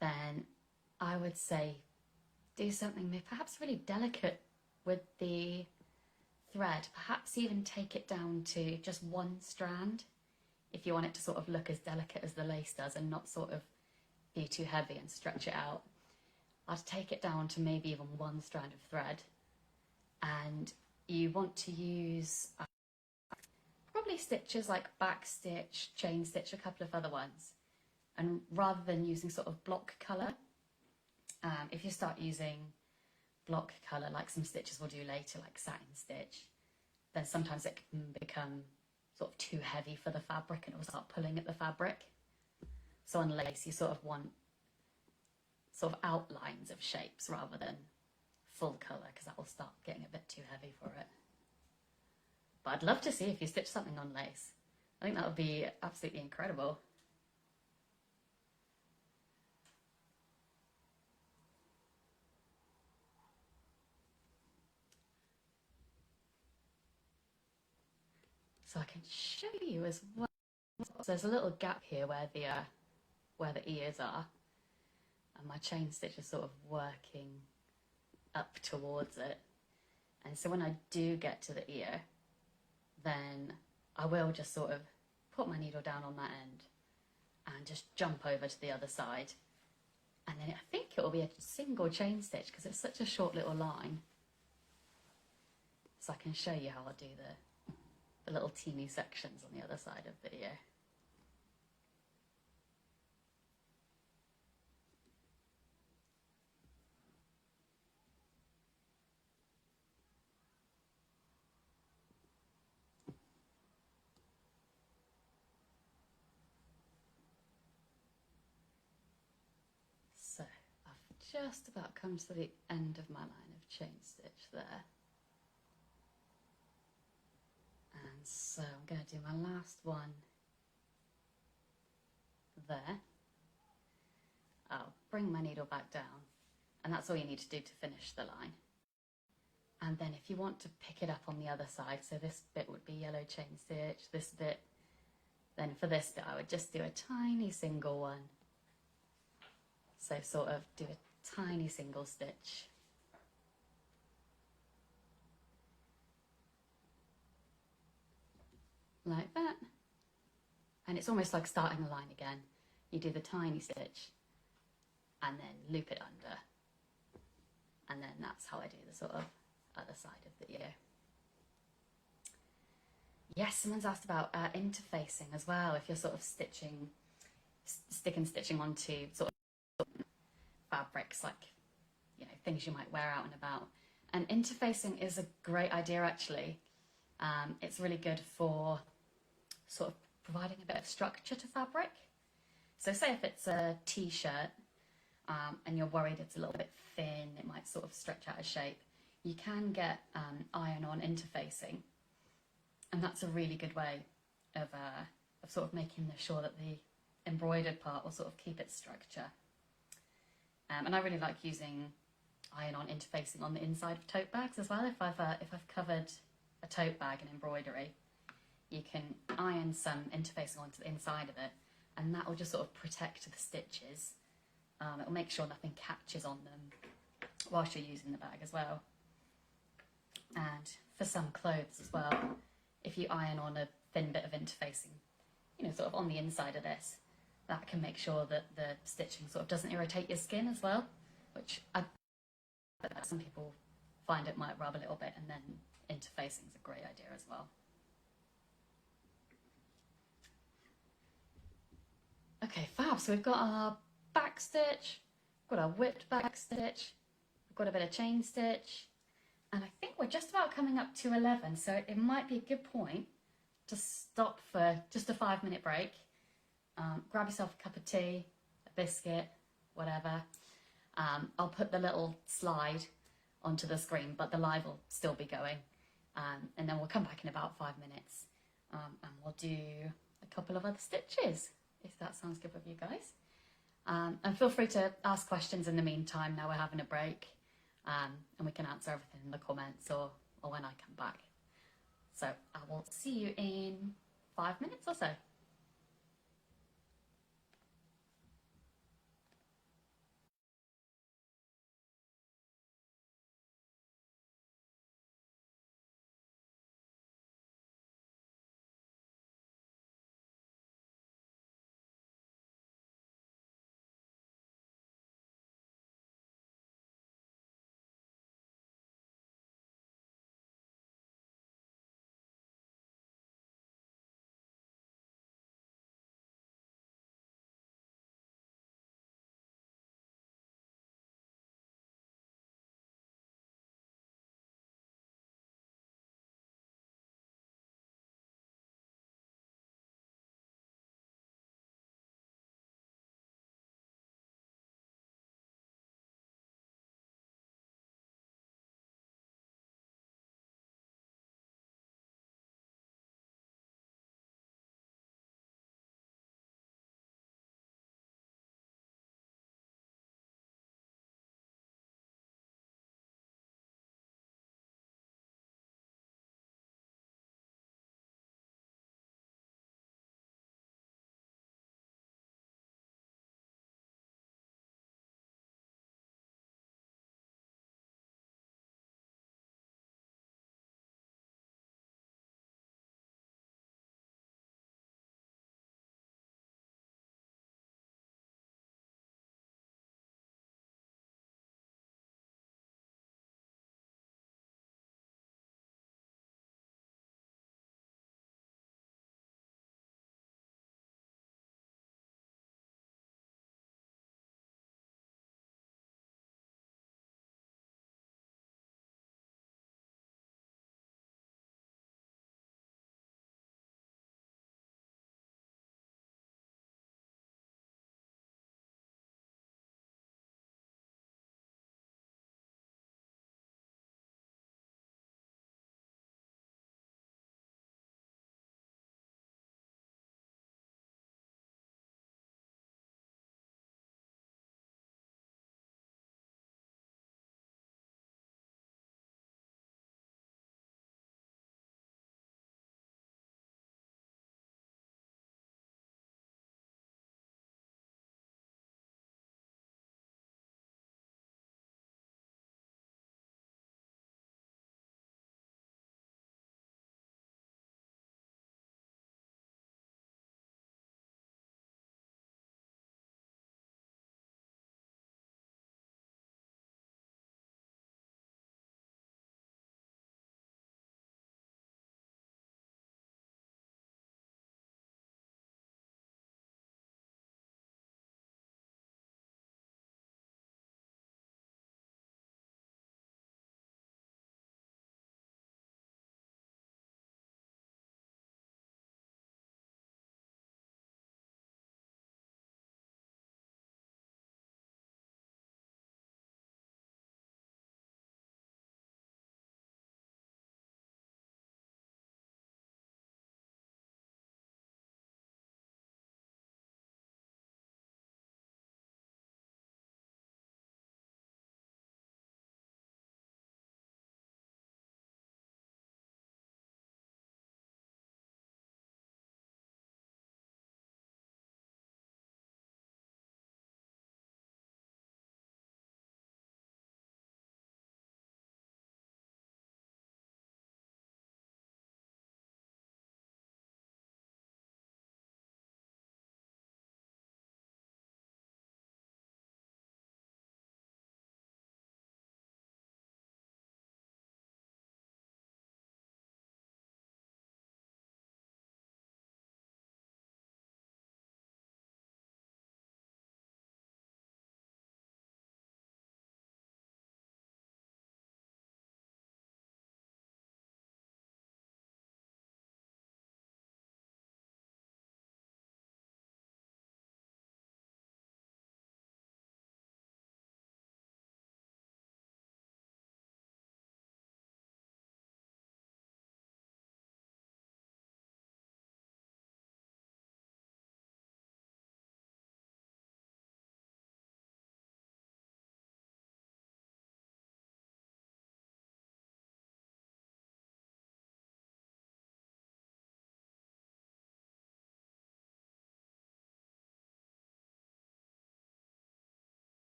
then I would say do something perhaps really delicate with the thread. Perhaps even take it down to just one strand if you want it to sort of look as delicate as the lace does and not sort of be too heavy and stretch it out. I'd take it down to maybe even one strand of thread, and you want to use probably stitches like back stitch, chain stitch, a couple of other ones. And rather than using sort of block colour, if you start using block colour like some stitches we'll do later, like satin stitch, then sometimes it can become sort of too heavy for the fabric and it will start pulling at the fabric. So on lace you sort of want sort of outlines of shapes rather than full colour, because that will start getting a bit too heavy for it. But I'd love to see if you stitch something on lace. I think that would be absolutely incredible. So I can show you as well. So there's a little gap here where the ears are, and my chain stitch is sort of working up towards it. And so when I do get to the ear, then I will just sort of put my needle down on that end and just jump over to the other side. And then I think it will be a single chain stitch because it's such a short little line. So I can show you how I do the little teeny sections on the other side of the ear. So I've just about come to the end of my line of chain stitch there. And so I'm going to do my last one there. I'll bring my needle back down, and that's all you need to do to finish the line. And then if you want to pick it up on the other side, so this bit would be yellow chain stitch, this bit, then for this bit I would just do a tiny single one. So sort of do a tiny single stitch. Like that. And it's almost like starting a line again. You do the tiny stitch and then loop it under. And then that's how I do the sort of other side of the ear. Yes, someone's asked about interfacing as well. If you're sort of stitching, stitching onto sort of fabrics, like, you know, things you might wear out and about. And interfacing is a great idea actually. It's really good for sort of providing a bit of structure to fabric. So say if it's a t-shirt and you're worried it's a little bit thin, it might sort of stretch out of shape, you can get iron-on interfacing, and that's a really good way of sort of making sure that the embroidered part will sort of keep its structure. And I really like using iron-on interfacing on the inside of tote bags as well. If I've covered a tote bag in embroidery, you can iron some interfacing onto the inside of it, and that will just sort of protect the stitches. It will make sure nothing catches on them whilst you're using the bag as well. And for some clothes as well, if you iron on a thin bit of interfacing, you know, sort of on the inside of this, that can make sure that the stitching sort of doesn't irritate your skin as well, which some people find it might rub a little bit, and then interfacing is a great idea as well. Okay, fab. So we've got our back stitch, we've got our whipped back stitch, we've got a bit of chain stitch, and I think we're just about coming up to 11, so it might be a good point to stop for just a 5-minute break. Grab yourself a cup of tea, a biscuit, whatever. I'll put the little slide onto the screen, but the live will still be going. And then we'll come back in about 5 minutes, and we'll do a couple of other stitches, if that sounds good with you guys. And feel free to ask questions in the meantime. Now we're having a break, and we can answer everything in the comments or when I come back. So I will see you in 5 minutes or so.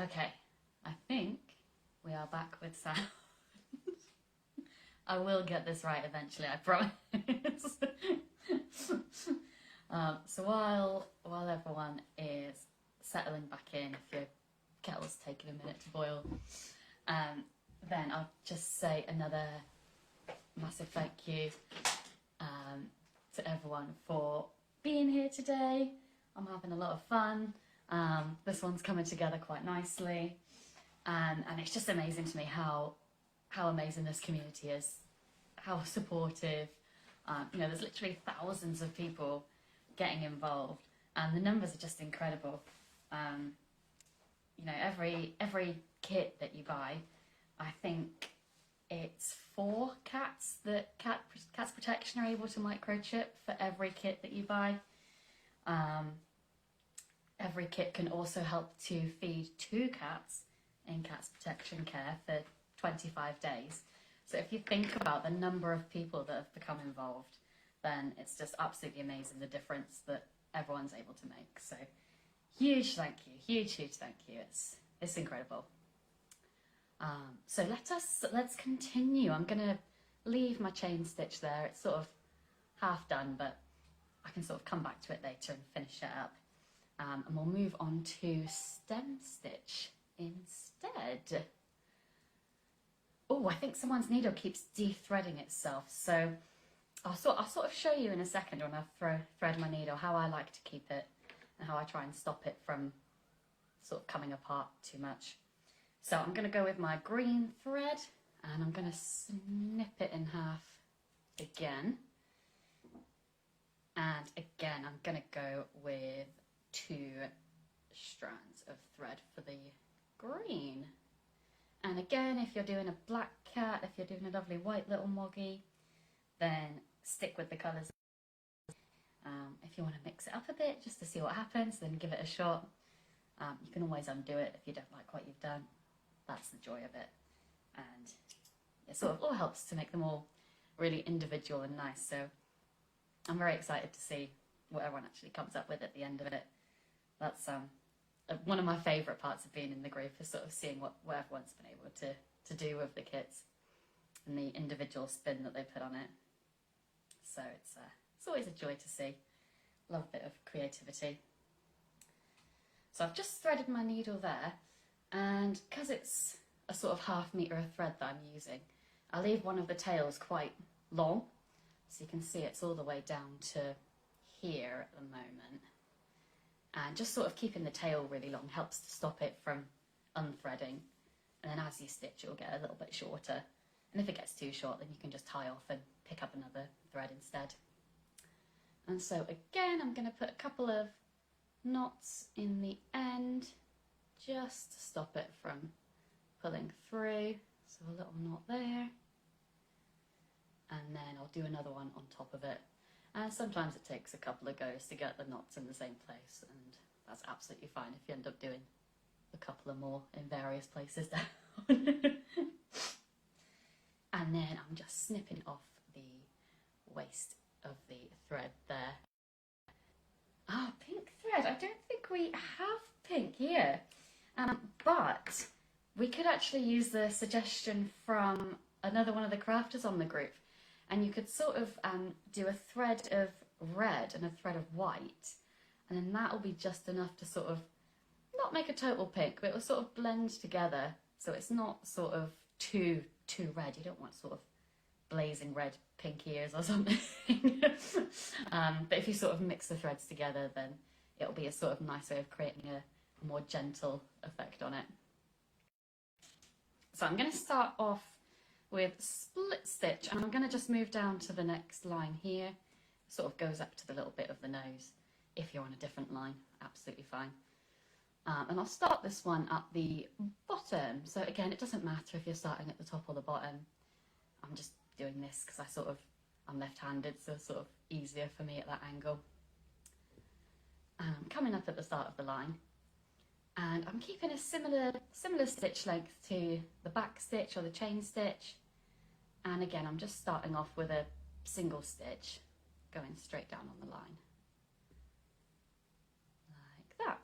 Okay, I think we are back with sound. I will get this right eventually, I promise. So while everyone is settling back in, if your kettle's taking a minute to boil, then I'll just say another massive thank you to everyone for being here today. I'm having a lot of fun. This one's coming together quite nicely, and it's just amazing to me how amazing this community is, how supportive. You know, there's literally thousands of people getting involved, and the numbers are just incredible. You know, every kit that you buy, I think it's 4 cats that Cats Protection are able to microchip for every kit that you buy. Every kit can also help to feed 2 cats in Cats Protection care for 25 days. So if you think about the number of people that have become involved, then it's just absolutely amazing the difference that everyone's able to make. So huge thank you, huge thank you. It's incredible. So let's continue. I'm gonna leave my chain stitch there. It's sort of half done, but I can sort of come back to it later and finish it up. And we'll move on to stem stitch instead. Oh, I think someone's needle keeps de-threading itself. So I'll sort of show you in a second when I thread my needle how I like to keep it and how I try and stop it from sort of coming apart too much. So I'm going to go with my green thread and I'm going to snip it in half again. And again, I'm going to go with 2 strands of thread for the green. And again, if you're doing a black cat, if you're doing a lovely white little moggy, then stick with the colours. If you want to mix it up a bit just to see what happens, then give it a shot. You can always undo it if you don't like what you've done. That's the joy of it. And it sort of all helps to make them all really individual and nice. So I'm very excited to see what everyone actually comes up with at the end of it. That's one of my favourite parts of being in the group, is sort of seeing what everyone's been able to do with the kits and the individual spin that they put on it. So it's always a joy to see. Love a bit of creativity. So I've just threaded my needle there, and because it's a sort of ½ metre of thread that I'm using, I leave one of the tails quite long, so you can see it's all the way down to here at the moment. And just sort of keeping the tail really long helps to stop it from unthreading, and then as you stitch it'll get a little bit shorter, and if it gets too short then you can just tie off and pick up another thread instead. And so again, I'm going to put a couple of knots in the end just to stop it from pulling through. So a little knot there, and then I'll do another one on top of it. And sometimes it takes a couple of goes to get the knots in the same place, and that's absolutely fine if you end up doing a couple of more in various places down. And then I'm just snipping off the waist of the thread there. Ah, pink thread. I don't think we have pink here, but we could actually use the suggestion from another one of the crafters on the group, and you could sort of do a thread of red and a thread of white, and then that'll be just enough to sort of not make a total pink, but it will sort of blend together, so it's not sort of too red. You don't want sort of blazing red pink ears or something. But if you sort of mix the threads together, then it'll be a sort of nice way of creating a more gentle effect on it. So I'm going to start off with split stitch, and I'm going to just move down to the next line here. It sort of goes up to the little bit of the nose. If you're on a different line, absolutely fine. And I'll start this one at the bottom. So again, it doesn't matter if you're starting at the top or the bottom. I'm just doing this because I'm left-handed, so it's sort of easier for me at that angle. And I'm coming up at the start of the line, and I'm keeping a similar stitch length to the back stitch or the chain stitch. And again, I'm just starting off with a single stitch going straight down on the line like that.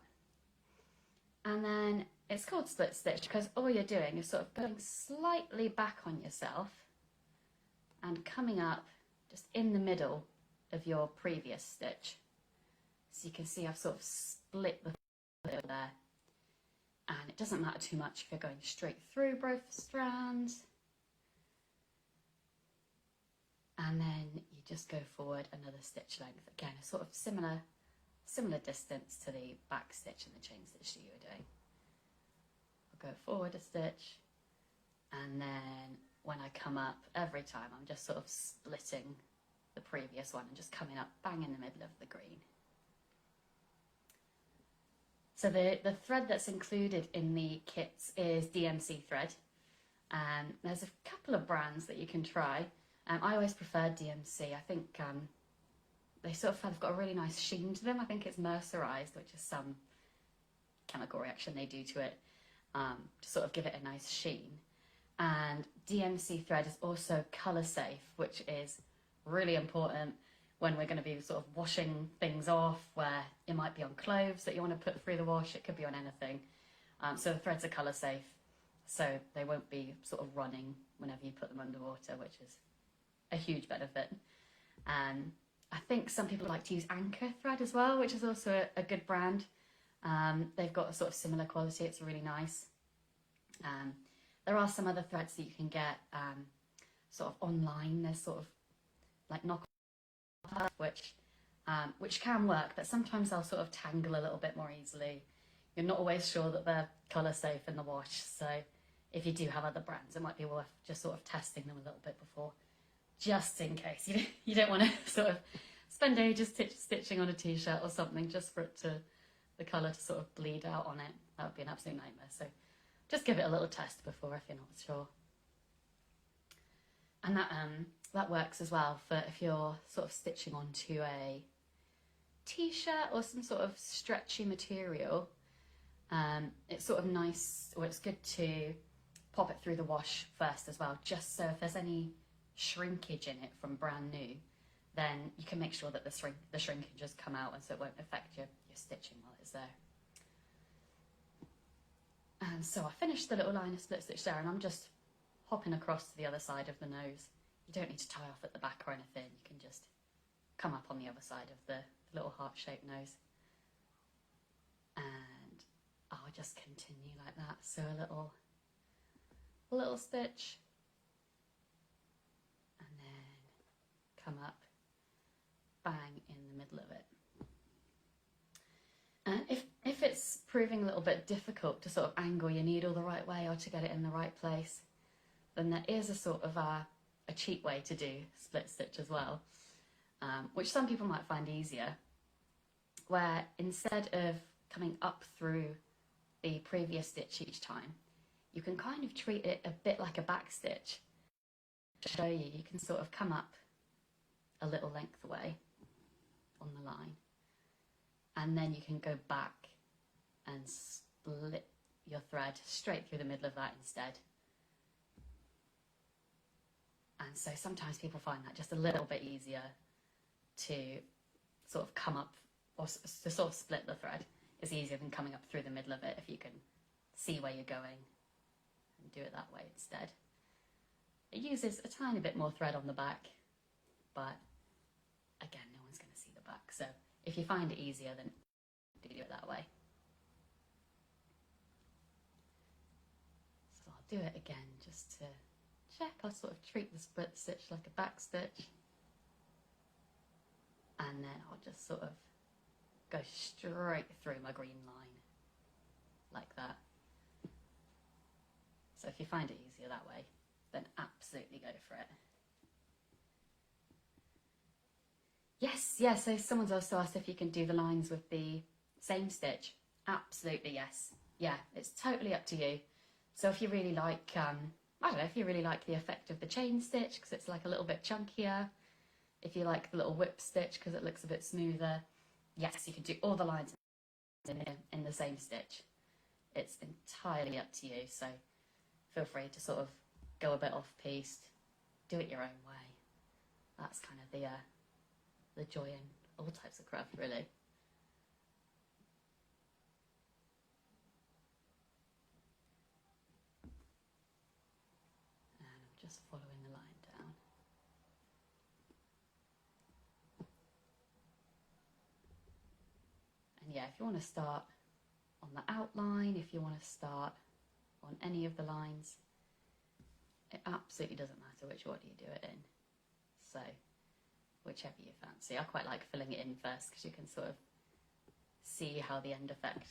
And then It's called split stitch because all you're doing is sort of going slightly back on yourself and coming up just in the middle of your previous stitch. So you can see I've sort of split the there, and it doesn't matter too much if you're going straight through both strands. And then you just go forward another stitch length. Again, a sort of similar distance to the back stitch and the chain stitch that you were doing. I'll go forward a stitch, and then when I come up, every time I'm just sort of splitting the previous one and just coming up bang in the middle of the green. So the thread that's included in the kits is DMC thread. There's a couple of brands that you can try. I always prefer DMC. I think they sort of have got a really nice sheen to them. I think it's mercerized, which is some chemical reaction they do to it to sort of give it a nice sheen. And DMC thread is also colour safe, which is really important when we're going to be sort of washing things off, where it might be on clothes that you want to put through the wash. It could be on anything. So the threads are colour safe, so they won't be sort of running whenever you put them underwater, which is a huge benefit. I think some people like to use Anchor thread as well, which is also a good brand. They've got a sort of similar quality. It's really nice. There are some other threads that you can get sort of online. There's sort of like knockoff, which can work, but sometimes they'll sort of tangle a little bit more easily. You're not always sure that they're colour safe in the wash, so if you do have other brands, it might be worth just sort of testing them a little bit before, just in case. You don't want to sort of spend ages stitching on a t-shirt or something just for it the colour to sort of bleed out on it. That would be an absolute nightmare. So just give it a little test before if you're not sure. And that works as well for if you're sort of stitching onto a t-shirt or some sort of stretchy material. It's sort of nice, or it's good to pop it through the wash first as well, just so if there's any shrinkage in it from brand new, then you can make sure that the shrinkage has come out, and so it won't affect your stitching while it's there. And so I finished the little line of split stitch there, and I'm just hopping across to the other side of the nose. You don't need to tie off at the back or anything. You can just come up on the other side of the little heart-shaped nose. And I'll just continue like that. So a little stitch, and then come up, bang in the middle of it. And if it's proving a little bit difficult to sort of angle your needle the right way or to get it in the right place, then there is a sort of a cheap way to do split stitch as well, which some people might find easier, where instead of coming up through the previous stitch each time, you can kind of treat it a bit like a back stitch. To show you, you can sort of come up a little length away on the line, and then you can go back and split your thread straight through the middle of that instead. And so sometimes people find that just a little bit easier to sort of come up, or to sort of split the thread is easier than coming up through the middle of it if you can see where you're going and do it that way instead. It uses a tiny bit more thread on the back, but again, no one's going to see the back. So if you find it easier, then do it that way. So I'll do it again just to check. I'll sort of treat the split stitch like a back stitch, and then I'll just sort of go straight through my green line like that. So if you find it easier that way, then absolutely go for it. Yes, so someone's also asked if you can do the lines with the same stitch. Absolutely, yes. Yeah, it's totally up to you. So if you really like, I don't know, if you really like the effect of the chain stitch because it's like a little bit chunkier, if you like the little whip stitch because it looks a bit smoother, yes, you can do all the lines in the same stitch. It's entirely up to you, so feel free to sort of go a bit off-piste, do it your own way. That's kind of the joy in all types of craft, really. just following the line down. And yeah, if you want to start on the outline, if you want to start on any of the lines, it absolutely doesn't matter which order you do it in. So whichever you fancy. I quite like filling it in first because you can sort of see how the end effect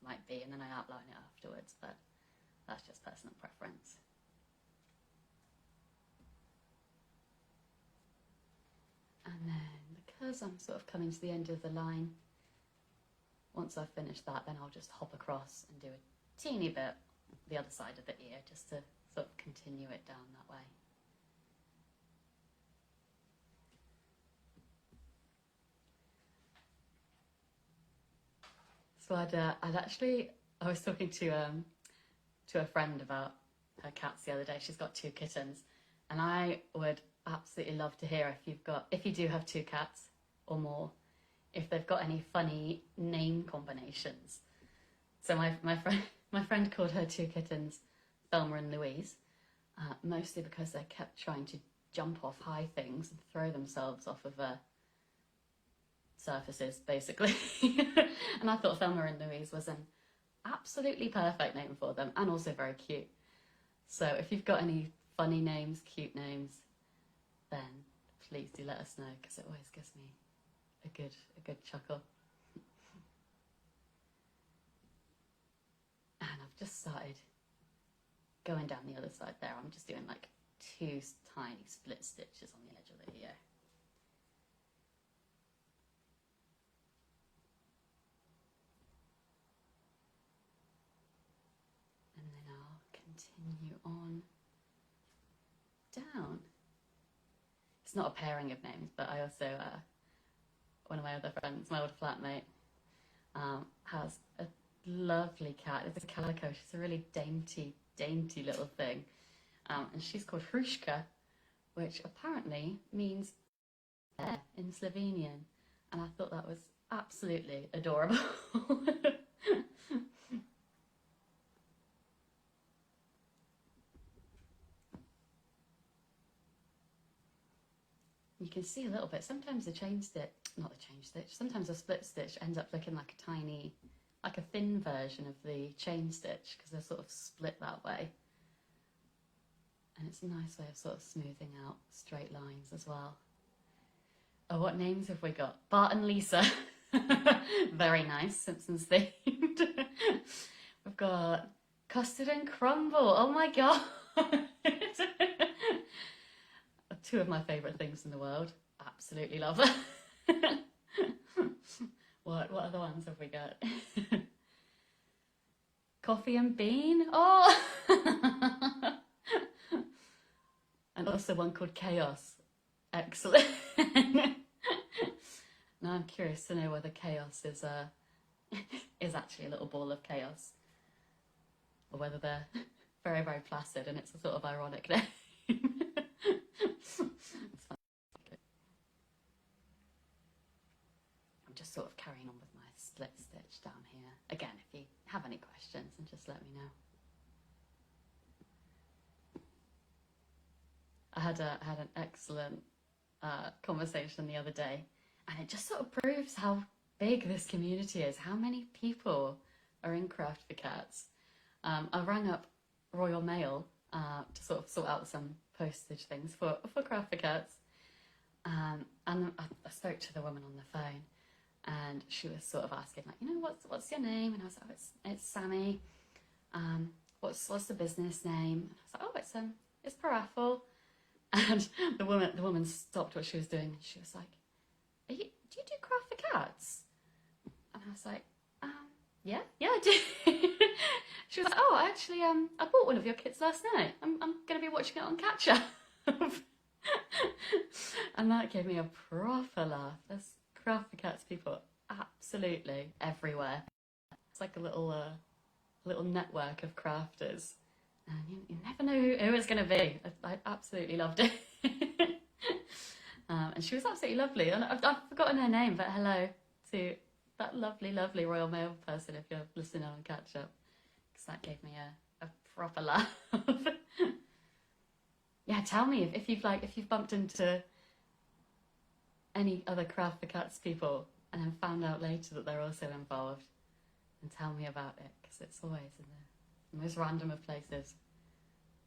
might be, and then I outline it afterwards, but that's just personal preference. And then because I'm sort of coming to the end of the line, once I've finished that, then I'll just hop across and do a teeny bit the other side of the ear, just to sort of continue it down that way. So I was talking to a friend about her cats the other day. She's got 2 kittens, and I would absolutely love to hear if you do have 2 cats or more, if they've got any funny name combinations. So my friend called her 2 kittens Thelma and Louise, mostly because they kept trying to jump off high things and throw themselves off of surfaces, basically. And I thought Thelma and Louise was an absolutely perfect name for them, and also very cute. So if you've got any funny names, cute names, then please do let us know, because it always gives me a good chuckle. And I've just started going down the other side there. I'm just doing like 2 tiny split stitches on the edge of the ear. And then I'll continue on down. It's not a pairing of names, but I also, one of my other friends, my old flatmate, has a lovely cat. It's a calico. She's a really dainty little thing. And she's called Hruška, which apparently means bear in Slovenian. And I thought that was absolutely adorable. You can see a little bit. Sometimes sometimes a split stitch ends up looking like a thin version of the chain stitch, because they're sort of split that way. And it's a nice way of sort of smoothing out straight lines as well. Oh, what names have we got? Bart and Lisa. Very nice, Simpsons themed. We've got Custard and Crumble. Oh my god. 2 of my favourite things in the world. Absolutely love it. What other ones have we got? Coffee and Bean. Oh. And also one called Chaos. Excellent. Now I'm curious to know whether Chaos is actually a little ball of chaos, or whether they're very, very placid and it's a sort of ironic name. I'm just sort of carrying on with my split stitch down here. Again, if you have any questions, then just let me know. I had an excellent conversation the other day, and it just sort of proves how big this community is, how many people are in Craft for Cats. I rang up Royal Mail to sort of sort out some postage things for Craft for Cats, and I spoke to the woman on the phone, and she was sort of asking, like, what's your name? And I was like, it's Sammy. What's the business name? And I was like, it's Paraffle. And the woman stopped what she was doing, and she was like, do you do Craft for Cats? And I was like, yeah, I do. She was like, oh, actually, I bought one of your kits last night. I'm going to be watching it on catch up. And that gave me a proper laugh. There's Craft for Cats people absolutely everywhere. It's like a little network of crafters. And you never know who it's going to be. I absolutely loved it. And she was absolutely lovely. And I've forgotten her name, but hello to that lovely Royal Mail person if you're listening on catch up. Because that gave me a proper laugh. Yeah, tell me if you've bumped into any other Craft for Cats people and then found out later that they're also involved, and tell me about it, because it's always in the most random of places.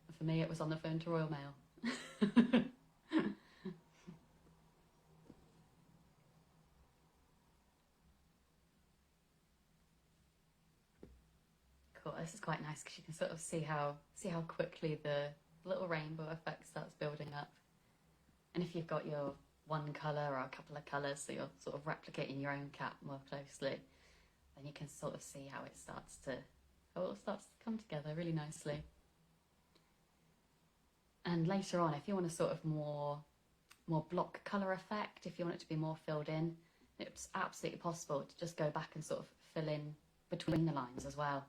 And for me, it was on the phone to Royal Mail. Cool. This is quite nice because you can sort of see how quickly the little rainbow effect starts building up. And if you've got your one colour or a couple of colours, so you're sort of replicating your own cat more closely, then you can sort of see how it starts to come together really nicely. And later on, if you want a sort of more block colour effect, if you want it to be more filled in, it's absolutely possible to just go back and sort of fill in between the lines as well,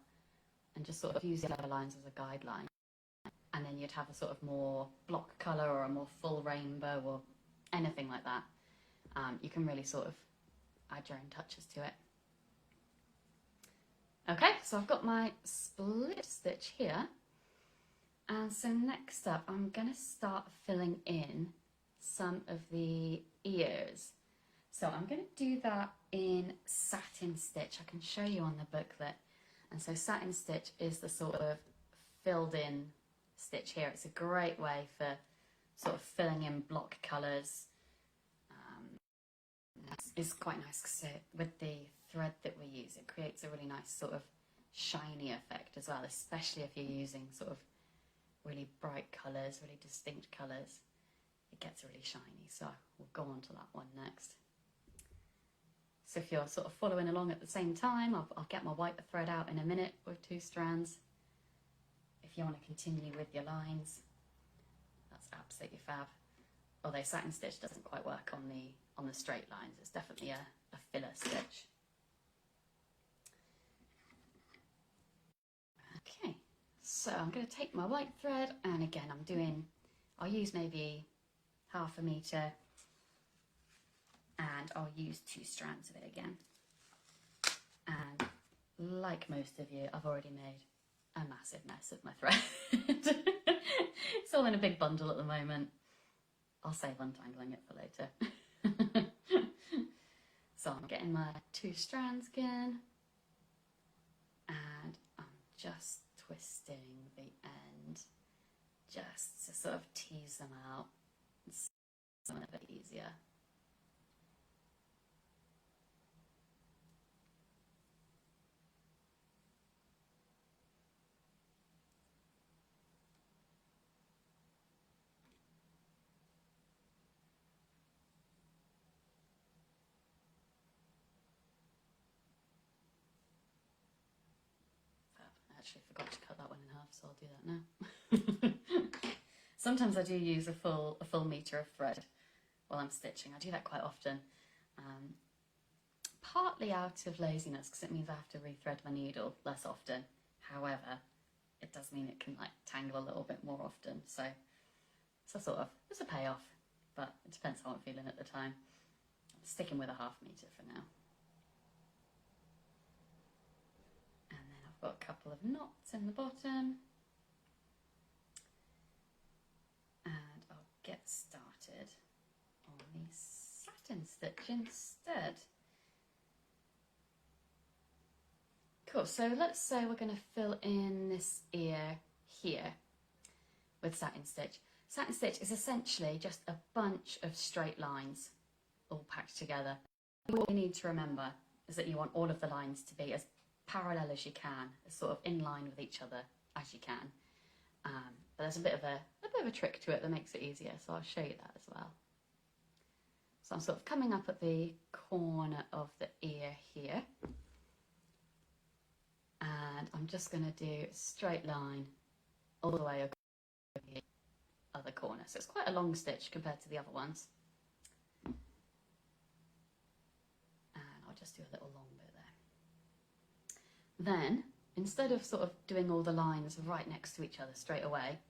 and just sort of use the other lines as a guideline. And then you'd have a sort of more block colour or a more full rainbow or anything like that. You can really sort of add your own touches to it. Okay, so I've got my split stitch here. And so next up, I'm going to start filling in some of the ears. So I'm going to do that in satin stitch. I can show you on the booklet. And so satin stitch is the sort of filled in stitch here. It's a great way for sort of filling in block colours. It's quite nice because with the thread that we use, it creates a really nice sort of shiny effect as well, especially if you're using sort of really bright colours, really distinct colours. It gets really shiny, so we'll go on to that one next. So if you're sort of following along at the same time, I'll get my white thread out in a minute with 2 strands. If you want to continue with your lines, that's absolutely fab. Although satin stitch doesn't quite work on the straight lines, it's definitely a filler stitch. Okay, so I'm going to take my white thread, and again I'll use maybe 1/2 metre, and I'll use 2 strands of it again. And like most of you, I've already made a massive mess of my thread. It's all in a big bundle at the moment. I'll save untangling it for later. So I'm getting my 2 strands again, and I'm just twisting the end just to sort of tease them out. It's a bit easier. I actually forgot to cut that one in half, so I'll do that now. Sometimes I do use a full metre of thread while I'm stitching. I do that quite often, partly out of laziness because it means I have to rethread my needle less often. However, it does mean it can like tangle a little bit more often, so it's a payoff, but it depends how I'm feeling at the time. I'm sticking with a 1/2 metre for now. And then I've got a couple of knots in the bottom. And I'll get started on the satin stitch instead. Cool, so let's say we're going to fill in this ear here with satin stitch. Satin stitch is essentially just a bunch of straight lines all packed together. What you need to remember is that you want all of the lines to be as parallel as you can, as sort of in line with each other as you can. But there's a bit of a trick to it that makes it easier, so I'll show you that as well. So I'm sort of coming up at the corner of the ear here, and I'm just going to do a straight line all the way over the other corner. So it's quite a long stitch compared to the other ones. And I'll just do a little long bit there. Then, instead of sort of doing all the lines right next to each other straight away,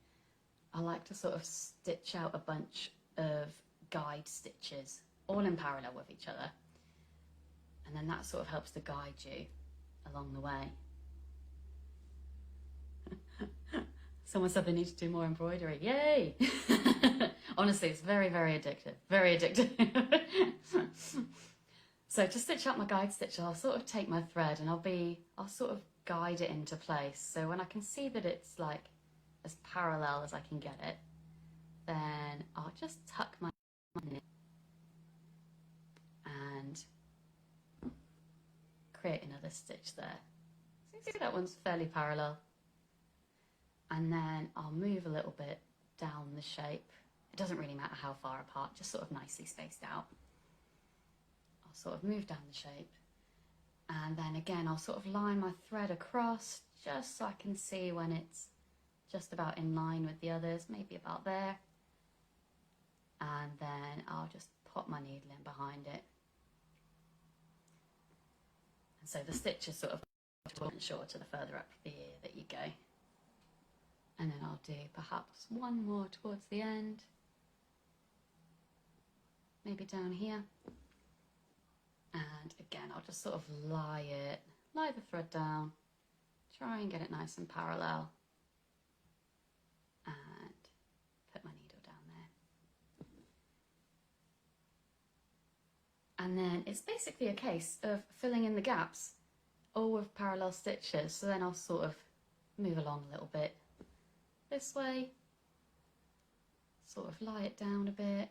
I like to sort of stitch out a bunch of guide stitches, all in parallel with each other. And then that sort of helps to guide you along the way. Someone said they need to do more embroidery. Yay! Honestly, it's very, very addictive. Very addictive. So to stitch up my guide stitch, I'll sort of take my thread and I'll sort of guide it into place. So when I can see that it's like as parallel as I can get it, then I'll just tuck my in and create another stitch there. So you see that one's fairly parallel. And then I'll move a little bit down the shape. It doesn't really matter how far apart, just sort of nicely spaced out. I'll sort of move down the shape. And then again, I'll sort of line my thread across just so I can see when it's just about in line with the others, maybe about there. And then I'll just pop my needle in behind it. And so the stitch is sort of shorter the further up the ear that you go. And then I'll do perhaps one more towards the end, maybe down here. And again, I'll just sort of lie the thread down, try and get it nice and parallel, and put my needle down there. And then it's basically a case of filling in the gaps, all with parallel stitches. So then I'll sort of move along a little bit this way, sort of lie it down a bit,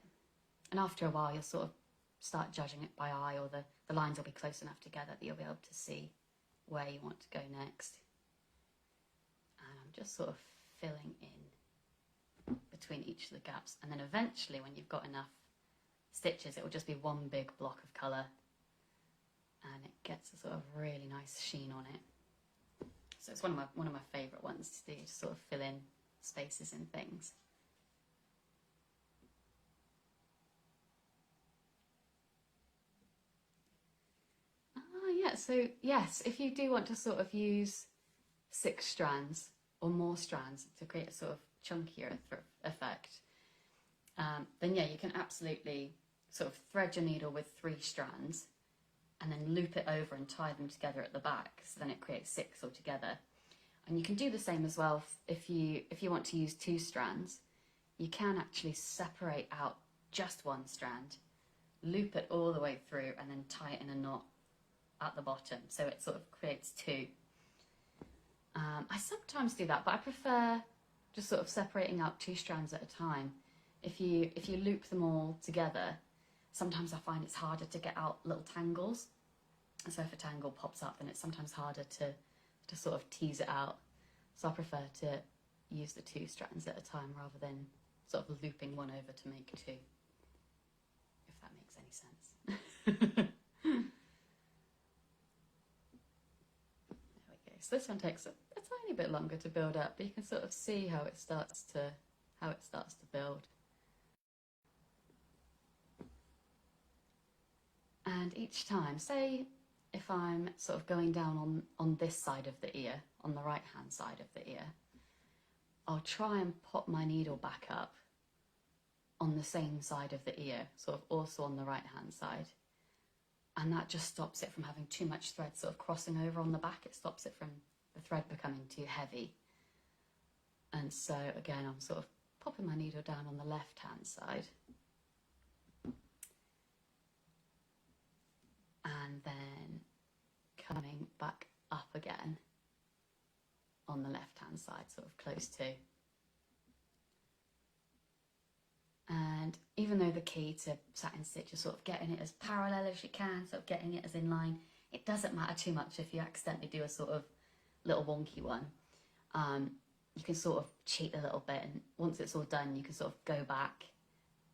and after a while you'll sort of start judging it by eye, or the lines will be close enough together that you'll be able to see where you want to go next. And I'm just sort of filling in between each of the gaps, and then eventually when you've got enough stitches it will just be one big block of colour and it gets a sort of really nice sheen on it. So it's one of my favourite ones to do, to sort of fill in spaces and things. Yeah, so yes, if you do want to sort of use 6 strands or more strands to create a sort of chunkier effect, then yeah, you can absolutely sort of thread your needle with 3 strands and then loop it over and tie them together at the back, so then it creates 6 altogether. And you can do the same as well if you want to use 2 strands. You can actually separate out just 1 strand, loop it all the way through, and then tie it in a knot at the bottom, so it sort of creates 2. I sometimes do that, but I prefer just sort of separating out 2 strands at a time. If you loop them all together, sometimes I find it's harder to get out little tangles. And so if a tangle pops up, then it's sometimes harder to sort of tease it out. So I prefer to use the 2 strands at a time rather than sort of looping one over to make 2, if that makes any sense. So this one takes a tiny bit longer to build up, but you can sort of see how it starts to build. And each time, say if I'm sort of going down on this side of the ear, on the right hand side of the ear, I'll try and pop my needle back up on the same side of the ear, sort of also on the right hand side. And that just stops it from having too much thread sort of crossing over on the back. It stops it from the thread becoming too heavy. And so again, I'm sort of popping my needle down on the left hand side. And then coming back up again on the left hand side, sort of close to. And even though the key to satin stitch is sort of getting it as parallel as you can, sort of getting it as in line, it doesn't matter too much if you accidentally do a sort of little wonky one. You can sort of cheat a little bit, and once it's all done, you can sort of go back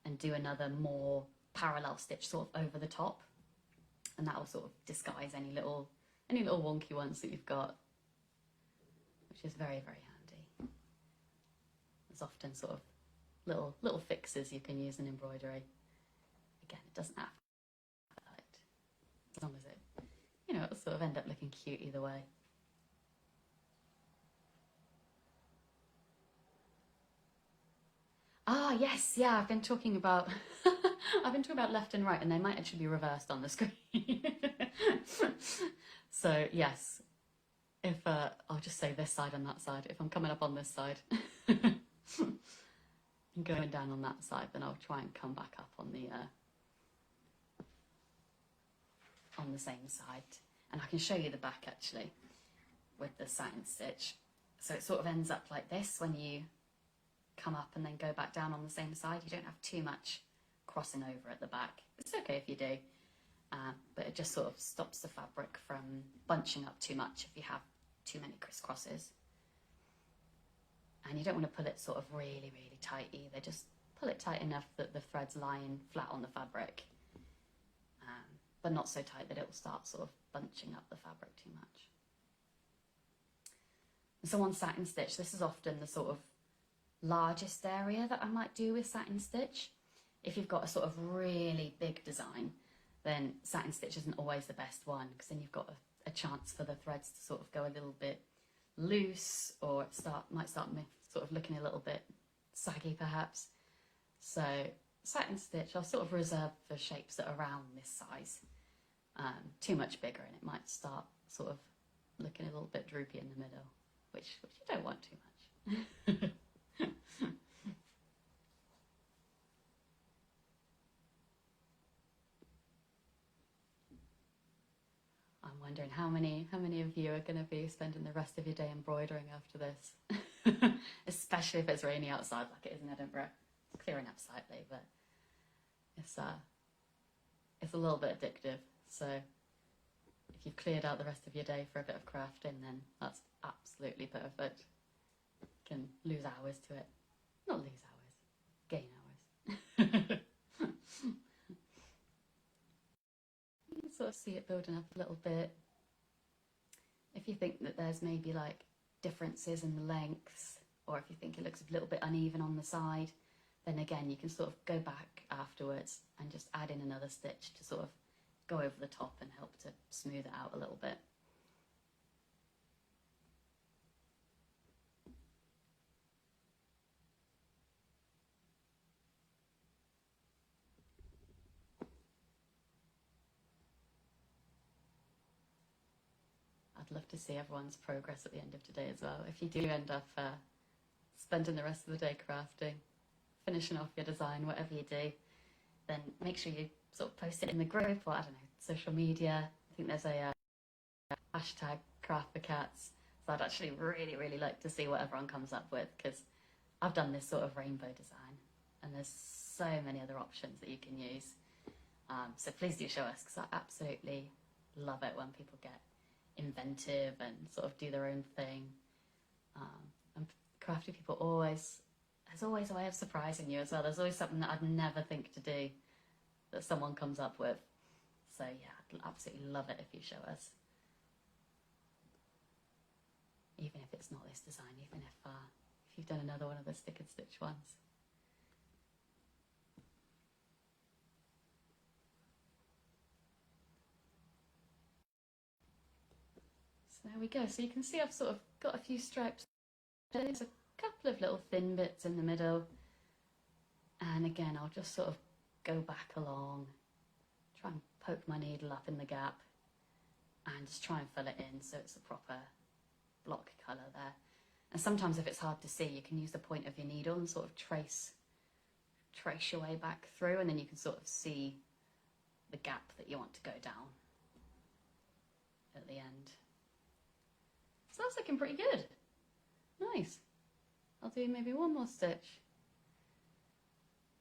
and do another more parallel stitch sort of over the top, and that will sort of disguise any little wonky ones that you've got, which is very, very handy. There's often sort of little fixes you can use in embroidery. Again, it doesn't have to be perfect, as long as it, it'll sort of end up looking cute either way. Ah, yes, yeah, I've been talking about left and right, and they might actually be reversed on the screen. So yes, if I'll just say this side and that side. If I'm coming up on this side and going down on that side, then I'll try and come back up on the same side. And I can show you the back actually with the satin stitch. So it sort of ends up like this when you come up and then go back down on the same side. You don't have too much crossing over at the back. It's okay if you do, but it just sort of stops the fabric from bunching up too much if you have too many crisscrosses. And you don't want to pull it sort of really, really tight either. Just pull it tight enough that the thread's lying flat on the fabric, but not so tight that it will start sort of bunching up the fabric too much. And so on satin stitch, this is often the sort of largest area that I might do with satin stitch. If you've got a sort of really big design, then satin stitch isn't always the best one, because then you've got a chance for the threads to sort of go a little bit loose, or might start sort of looking a little bit saggy perhaps. So satin stitch I'll sort of reserve for shapes that are around this size. Too much bigger and it might start sort of looking a little bit droopy in the middle, which you don't want too much. I'm wondering how many of you are going to be spending the rest of your day embroidering after this, especially if it's rainy outside like it is in Edinburgh. It's clearing up slightly, but it's a little bit addictive. So if you've cleared out the rest of your day for a bit of crafting, then that's absolutely perfect. You can lose hours to it. Not lose hours, gain hours. You can sort of see it building up a little bit. If you think that there's maybe like differences in the lengths, or if you think it looks a little bit uneven on the side, then again you can sort of go back afterwards and just add in another stitch to sort of go over the top and help to smooth it out a little bit. I'd love to see everyone's progress at the end of today as well. If you do end up spending the rest of the day crafting, finishing off your design, whatever you do, then make sure you sort of post it in the group, or I don't know, social media. I think there's a hashtag craft for cats. So I'd actually really, really like to see what everyone comes up with, because I've done this sort of rainbow design and there's so many other options that you can use. So please do show us, because I absolutely love it when people get inventive and sort of do their own thing. And crafty people there's always a way of surprising you as well. There's always something that I'd never think to do that someone comes up with. So yeah, I'd absolutely love it if you show us. Even if it's not this design, even if you've done another one of the stick and stitch ones. So there we go. So you can see I've sort of got a few stripes. There's a couple of little thin bits in the middle. And again, I'll just sort of go back along, try and poke my needle up in the gap and just try and fill it in so it's a proper block colour there. And sometimes if it's hard to see, you can use the point of your needle and sort of trace your way back through, and then you can sort of see the gap that you want to go down at the end. So that's looking pretty good. Nice. I'll do maybe one more stitch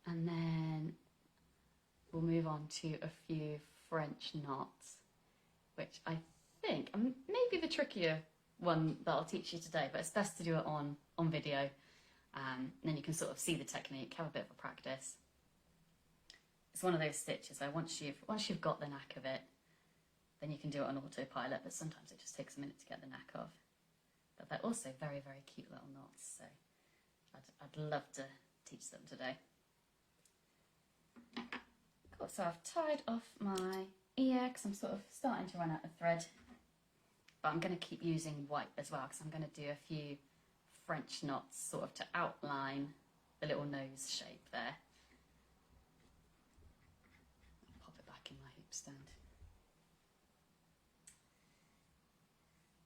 and then we'll move on to a few French knots, which I think maybe the trickier one that I'll teach you today, but it's best to do it on video, and then you can sort of see the technique, have a bit of a practice. It's one of those stitches where once you've got the knack of it, then you can do it on autopilot, but sometimes it just takes a minute to get the knack of. But they're also very, very cute little knots, so I'd love to teach them today. Cool, so I've tied off my ear because I'm sort of starting to run out of thread, but I'm going to keep using white as well because I'm going to do a few French knots sort of to outline the little nose shape there. I'll pop it back in my hoop stand.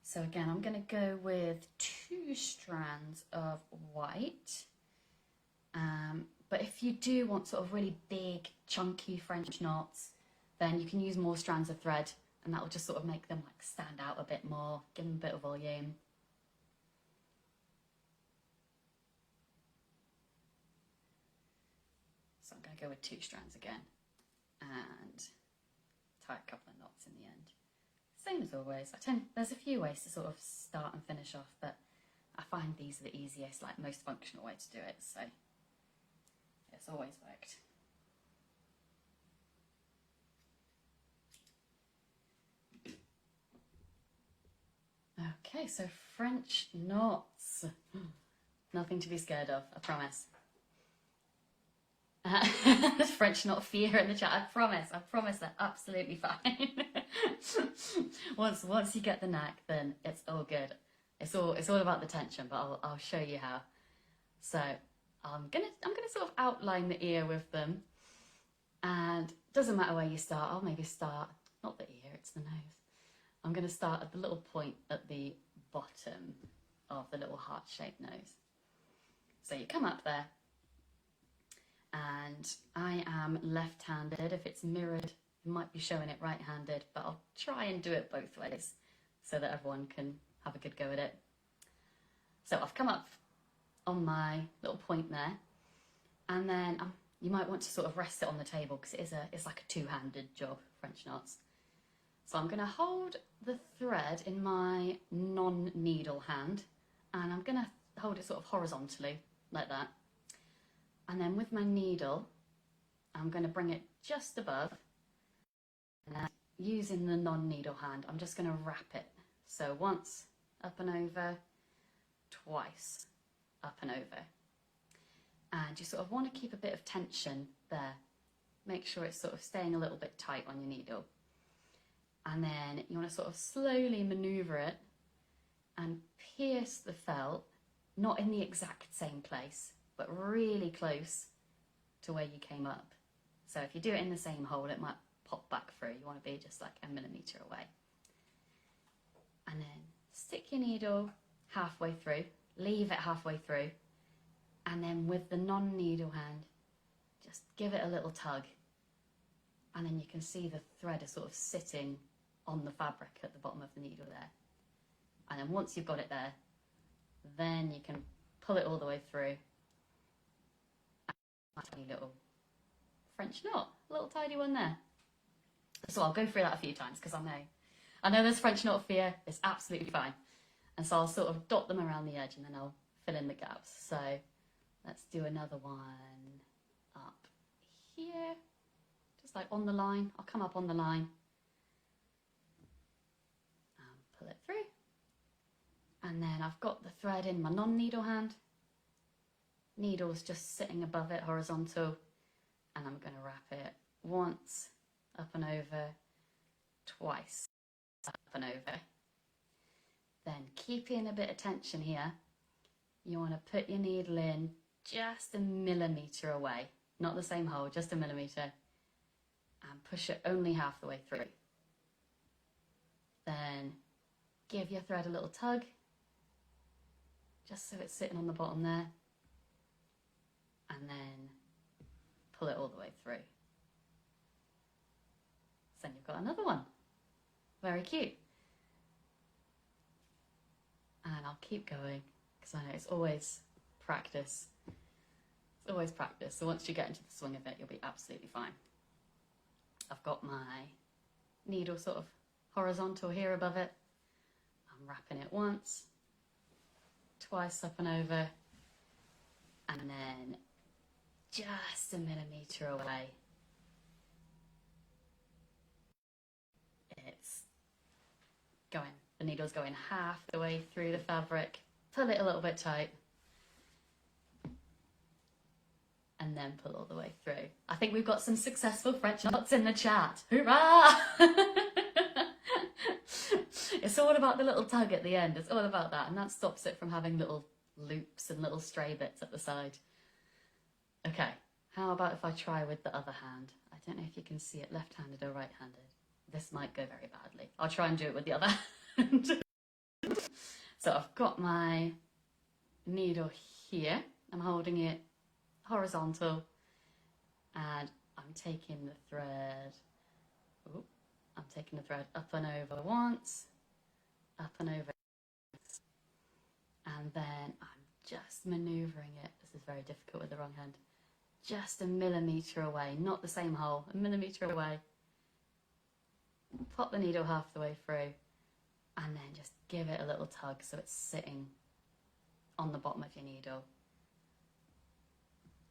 So again, I'm going to go with 2 strands of white. But if you do want sort of really big, chunky French knots, then you can use more strands of thread, and that will just sort of make them like stand out a bit more, give them a bit of volume. So I'm going to go with 2 strands again and tie a couple of knots in the end. Same as always. There's a few ways to sort of start and finish off, but I find these are the easiest, like most functional way to do it, so it's always worked. Okay, so French knots. Nothing to be scared of, I promise. French knot fear in the chat. I promise they're absolutely fine. Once you get the knack, then it's all good. It's all about the tension, but I'll show you how. So I'm gonna sort of outline the ear with them, and doesn't matter where you start. I'll maybe start not the ear, it's the nose. I'm gonna start at the little point at the bottom of the little heart-shaped nose. So you come up there. And I am left-handed. If it's mirrored, it might be showing it right-handed, but I'll try and do it both ways so that everyone can have a good go at it. So I've come up on my little point there, and then you might want to sort of rest it on the table because it's like a 2-handed job, French knots. So I'm going to hold the thread in my non-needle hand, and I'm going to hold it sort of horizontally like that. And then with my needle, I'm going to bring it just above, and using the non-needle hand, I'm just going to wrap it. So once up and over, twice up and over. And you sort of want to keep a bit of tension there. Make sure it's sort of staying a little bit tight on your needle. And then you want to sort of slowly maneuver it and pierce the felt, not in the exact same place, but really close to where you came up. So if you do it in the same hole, it might pop back through. You want to be just like a millimetre away. And then stick your needle halfway through, leave it halfway through, and then with the non-needle hand, just give it a little tug. And then you can see the thread is sort of sitting on the fabric at the bottom of the needle there. And then once you've got it there, then you can pull it all the way through. Tiny little French knot, a little tidy one there. So I'll go through that a few times because I know there's French knot fear, it's absolutely fine. And so I'll sort of dot them around the edge and then I'll fill in the gaps. So let's do another one up here, just like on the line. I'll come up on the line and pull it through. And then I've got the thread in my non-needle hand. Needle's just sitting above it, horizontal, and I'm going to wrap it once, up and over, twice, up and over. Then keeping a bit of tension here, you want to put your needle in just a millimetre away, not the same hole, just a millimetre, and push it only half the way through. Then give your thread a little tug, just so it's sitting on the bottom there. And then pull it all the way through. So then you've got another one. Very cute. And I'll keep going because I know it's always practice. It's always practice. So once you get into the swing of it, you'll be absolutely fine. I've got my needle sort of horizontal here above it. I'm wrapping it once, twice up and over, and then just a millimetre away. It's going, the needle's going half the way through the fabric. Pull it a little bit tight. And then pull all the way through. I think we've got some successful French knots in the chat. Hurrah! It's all about the little tug at the end. It's all about that. And that stops it from having little loops and little stray bits at the side. Okay, how about if I try with the other hand? I don't know if you can see it left-handed or right-handed. This might go very badly. I'll try and do it with the other hand. So I've got my needle here, I'm holding it horizontal, and I'm taking the thread, up and over once, up and over, and then I'm just manoeuvring it. This is very difficult with the wrong hand. Just a millimetre away, not the same hole, a millimetre away. Pop the needle half the way through, and then just give it a little tug so it's sitting on the bottom of your needle,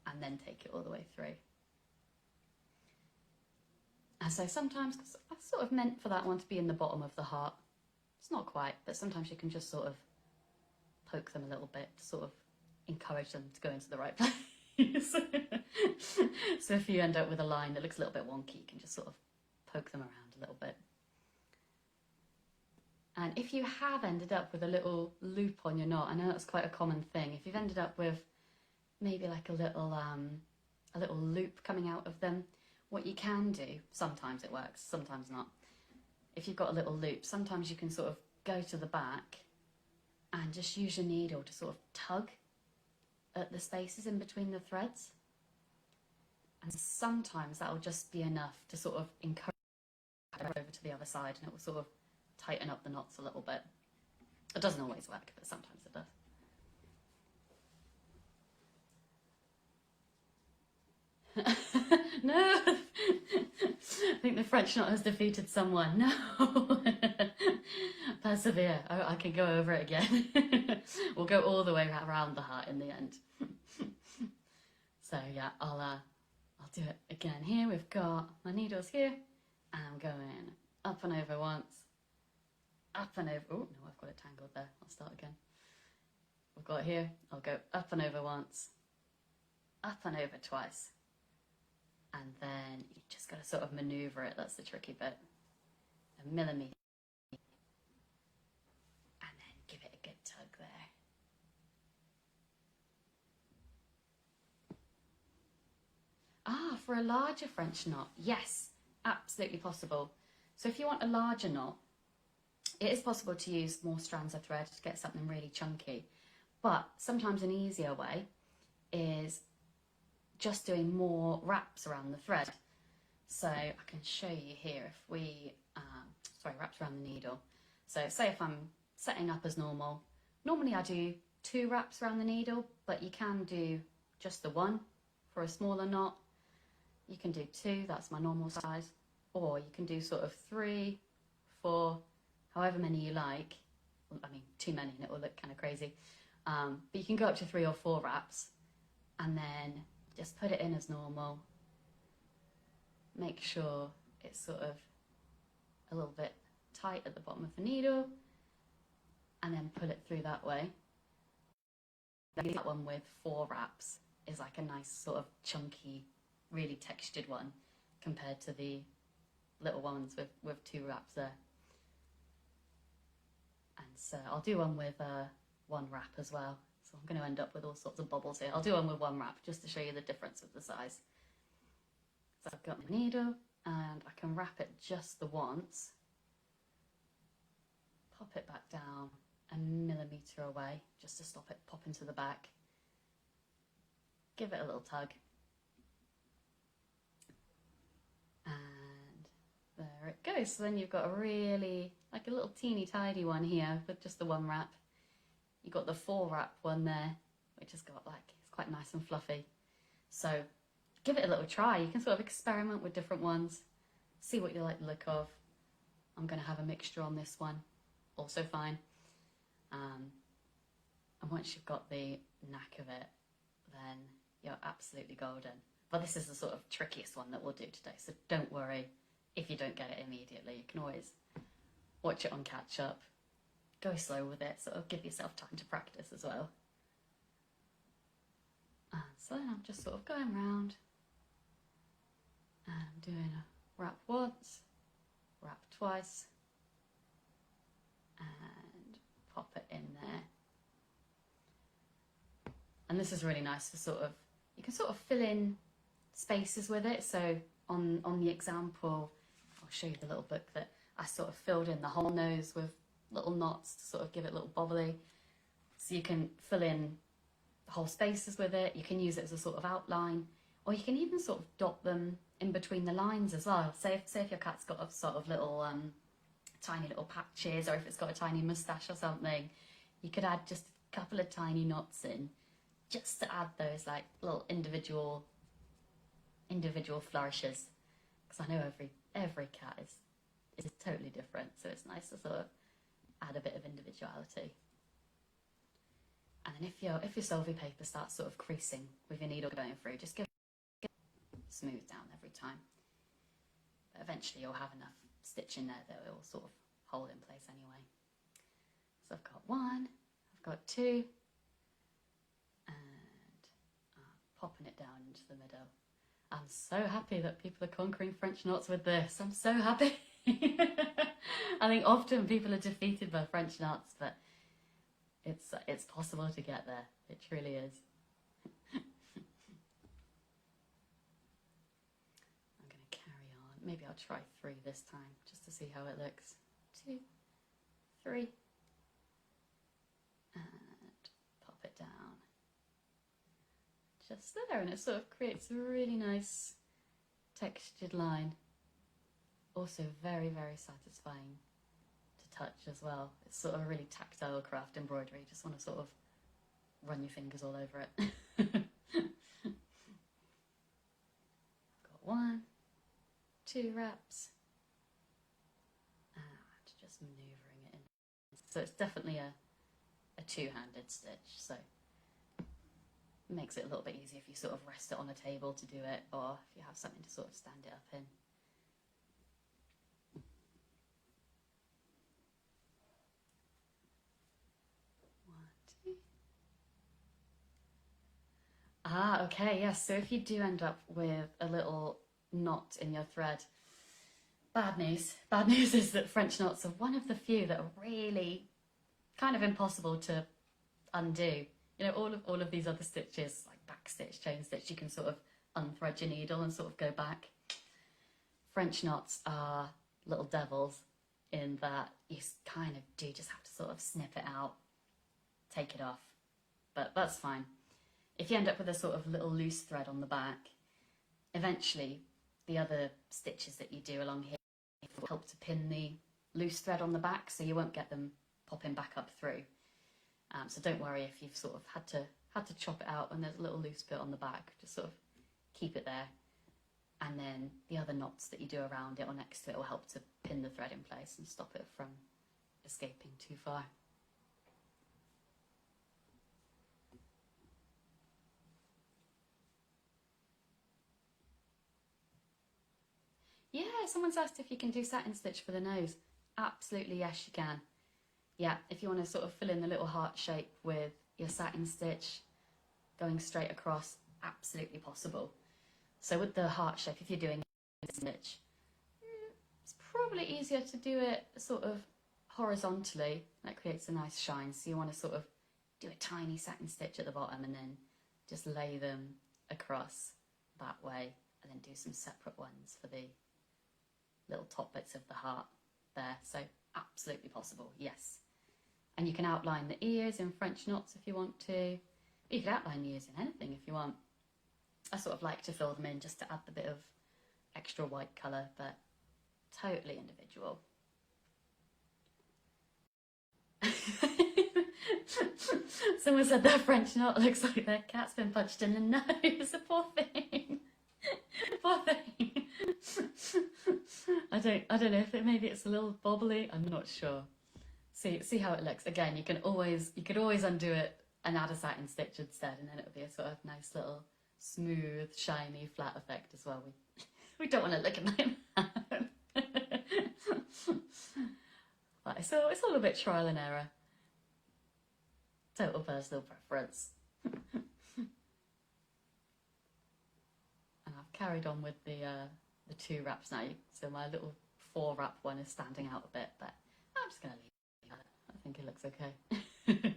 and then take it all the way through. And so sometimes, because I sort of meant for that one to be in the bottom of the heart, it's not quite, but sometimes you can just sort of poke them a little bit to sort of encourage them to go into the right place. So if you end up with a line that looks a little bit wonky, you can just sort of poke them around a little bit. And if you have ended up with a little loop on your knot, I know that's quite a common thing. If you've ended up with maybe like a little loop coming out of them, what you can do, sometimes it works, sometimes not. If you've got a little loop, sometimes you can sort of go to the back and just use your needle to sort of tug at the spaces in between the threads. And sometimes that'll just be enough to sort of encourage it over to the other side, and it will sort of tighten up the knots a little bit. It doesn't always work, but sometimes it does. No, I think the French knot has defeated someone. No, persevere. I can go over it again. We'll go all the way around the heart in the end. So yeah, I'll do it again. Here we've got my needles here, and I'm going up and over once, up and over. Oh no, I've got it tangled there. I'll start again. We've got it here. I'll go up and over once, up and over twice. And then you just got to sort of maneuver it. That's the tricky bit. A millimetre. And then give it a good tug there. Ah, for a larger French knot, yes, absolutely possible. So if you want a larger knot, it is possible to use more strands of thread to get something really chunky. But sometimes an easier way is just doing more wraps around the thread. So I can show you here if we, wraps around the needle. So say if I'm setting up as normal, normally I do 2 wraps around the needle, but you can do just the 1 for a smaller knot. You can do 2, that's my normal size, or you can do sort of 3, 4, however many you like. I mean, too many and it will look kind of crazy. But you can go up to 3 or 4 wraps, and then just put it in as normal. Make sure it's sort of a little bit tight at the bottom of the needle, and then pull it through that way. That one with 4 wraps is like a nice sort of chunky, really textured one compared to the little ones with 2 wraps there. And so I'll do one with 1 wrap as well. So I'm going to end up with all sorts of bobbles here. I'll do one with 1 wrap just to show you the difference of the size. So I've got my needle and I can wrap it just the once. Pop it back down a millimetre away just to stop it popping to the back. Give it a little tug. And there it goes. So then you've got a really, like a little teeny tiny one here with just the 1 wrap. You've got the 4 wrap one there, which has got like, it's quite nice and fluffy. So give it a little try. You can sort of experiment with different ones, see what you like the look of. I'm going to have a mixture on this one, also fine. And once you've got the knack of it, then you're absolutely golden. But this is the sort of trickiest one that we'll do today, so don't worry if you don't get it immediately. You can always watch it on catch up. Go slow with it, sort of give yourself time to practice as well. And so then I'm just sort of going round and I'm doing a wrap once, wrap twice, and pop it in there. And this is really nice for sort of, you can sort of fill in spaces with it. So on the example, I'll show you the little book that I sort of filled in the whole nose with little knots to sort of give it a little bobbly. So you can fill in whole spaces with it. You can use it as a sort of outline, or you can even sort of dot them in between the lines as well. Say if your cat's got a sort of little tiny little patches, or if it's got a tiny moustache or something, you could add just a couple of tiny knots in, just to add those like little individual flourishes. Because I know every cat is totally different, so it's nice to sort of add a bit of individuality. And then if your solvay paper starts sort of creasing with your needle going through, just give it smooth down every time. But eventually you'll have enough stitch in there that it will sort of hold in place anyway. So I've got 1, I've got 2, and I'm popping it down into the middle. I'm so happy that people are conquering French knots with this. I'm so happy. I think often people are defeated by French knots, but it's possible to get there. It truly is. I'm going to carry on. Maybe I'll try 3 this time, just to see how it looks. 2, 3, and pop it down. Just there, and it sort of creates a really nice textured line. Also very, very satisfying to touch as well. It's sort of a really tactile craft embroidery. You just want to sort of run your fingers all over it. I've got 1, 2 wraps, and just manoeuvring it in. So it's definitely a two-handed stitch, so it makes it a little bit easier if you sort of rest it on a table to do it, or if you have something to sort of stand it up in. Ah, okay, yes. So if you do end up with a little knot in your thread, bad news. Bad news is that French knots are one of the few that are really kind of impossible to undo. You know, all of these other stitches, like back stitch, chain stitch, you can sort of unthread your needle and sort of go back. French knots are little devils in that you kind of do just have to sort of snip it out, take it off, but that's fine. If you end up with a sort of little loose thread on the back, eventually the other stitches that you do along here will help to pin the loose thread on the back, so you won't get them popping back up through. So don't worry if you've sort of had to chop it out and there's a little loose bit on the back. Just sort of keep it there, and then the other knots that you do around it or next to it will help to pin the thread in place and stop it from escaping too far. Yeah, someone's asked if you can do satin stitch for the nose. Absolutely, yes you can. Yeah, if you want to sort of fill in the little heart shape with your satin stitch going straight across, absolutely possible. So with the heart shape, if you're doing a stitch, it's probably easier to do it sort of horizontally. That creates a nice shine. So you want to sort of do a tiny satin stitch at the bottom and then just lay them across that way, and then do some separate ones for the little top bits of the heart there. So absolutely possible, yes. And you can outline the ears in French knots if you want to. You can outline the ears in anything if you want. I sort of like to fill them in just to add the bit of extra white colour, but totally individual. Someone said their French knot looks like their cat's been punched in the nose. A poor thing. Poor thing. I don't know if maybe it's a little bobbly. I'm not sure. See how it looks. Again, you could always undo it and add a satin stitch instead, and then it would be a sort of nice little smooth, shiny, flat effect as well. We don't want to look at that. But it's all a bit trial and error. Total personal preference. And I've carried on with the 2 wraps now, so my little 4 wrap one is standing out a bit, but I'm just going to leave it. I think it looks okay. And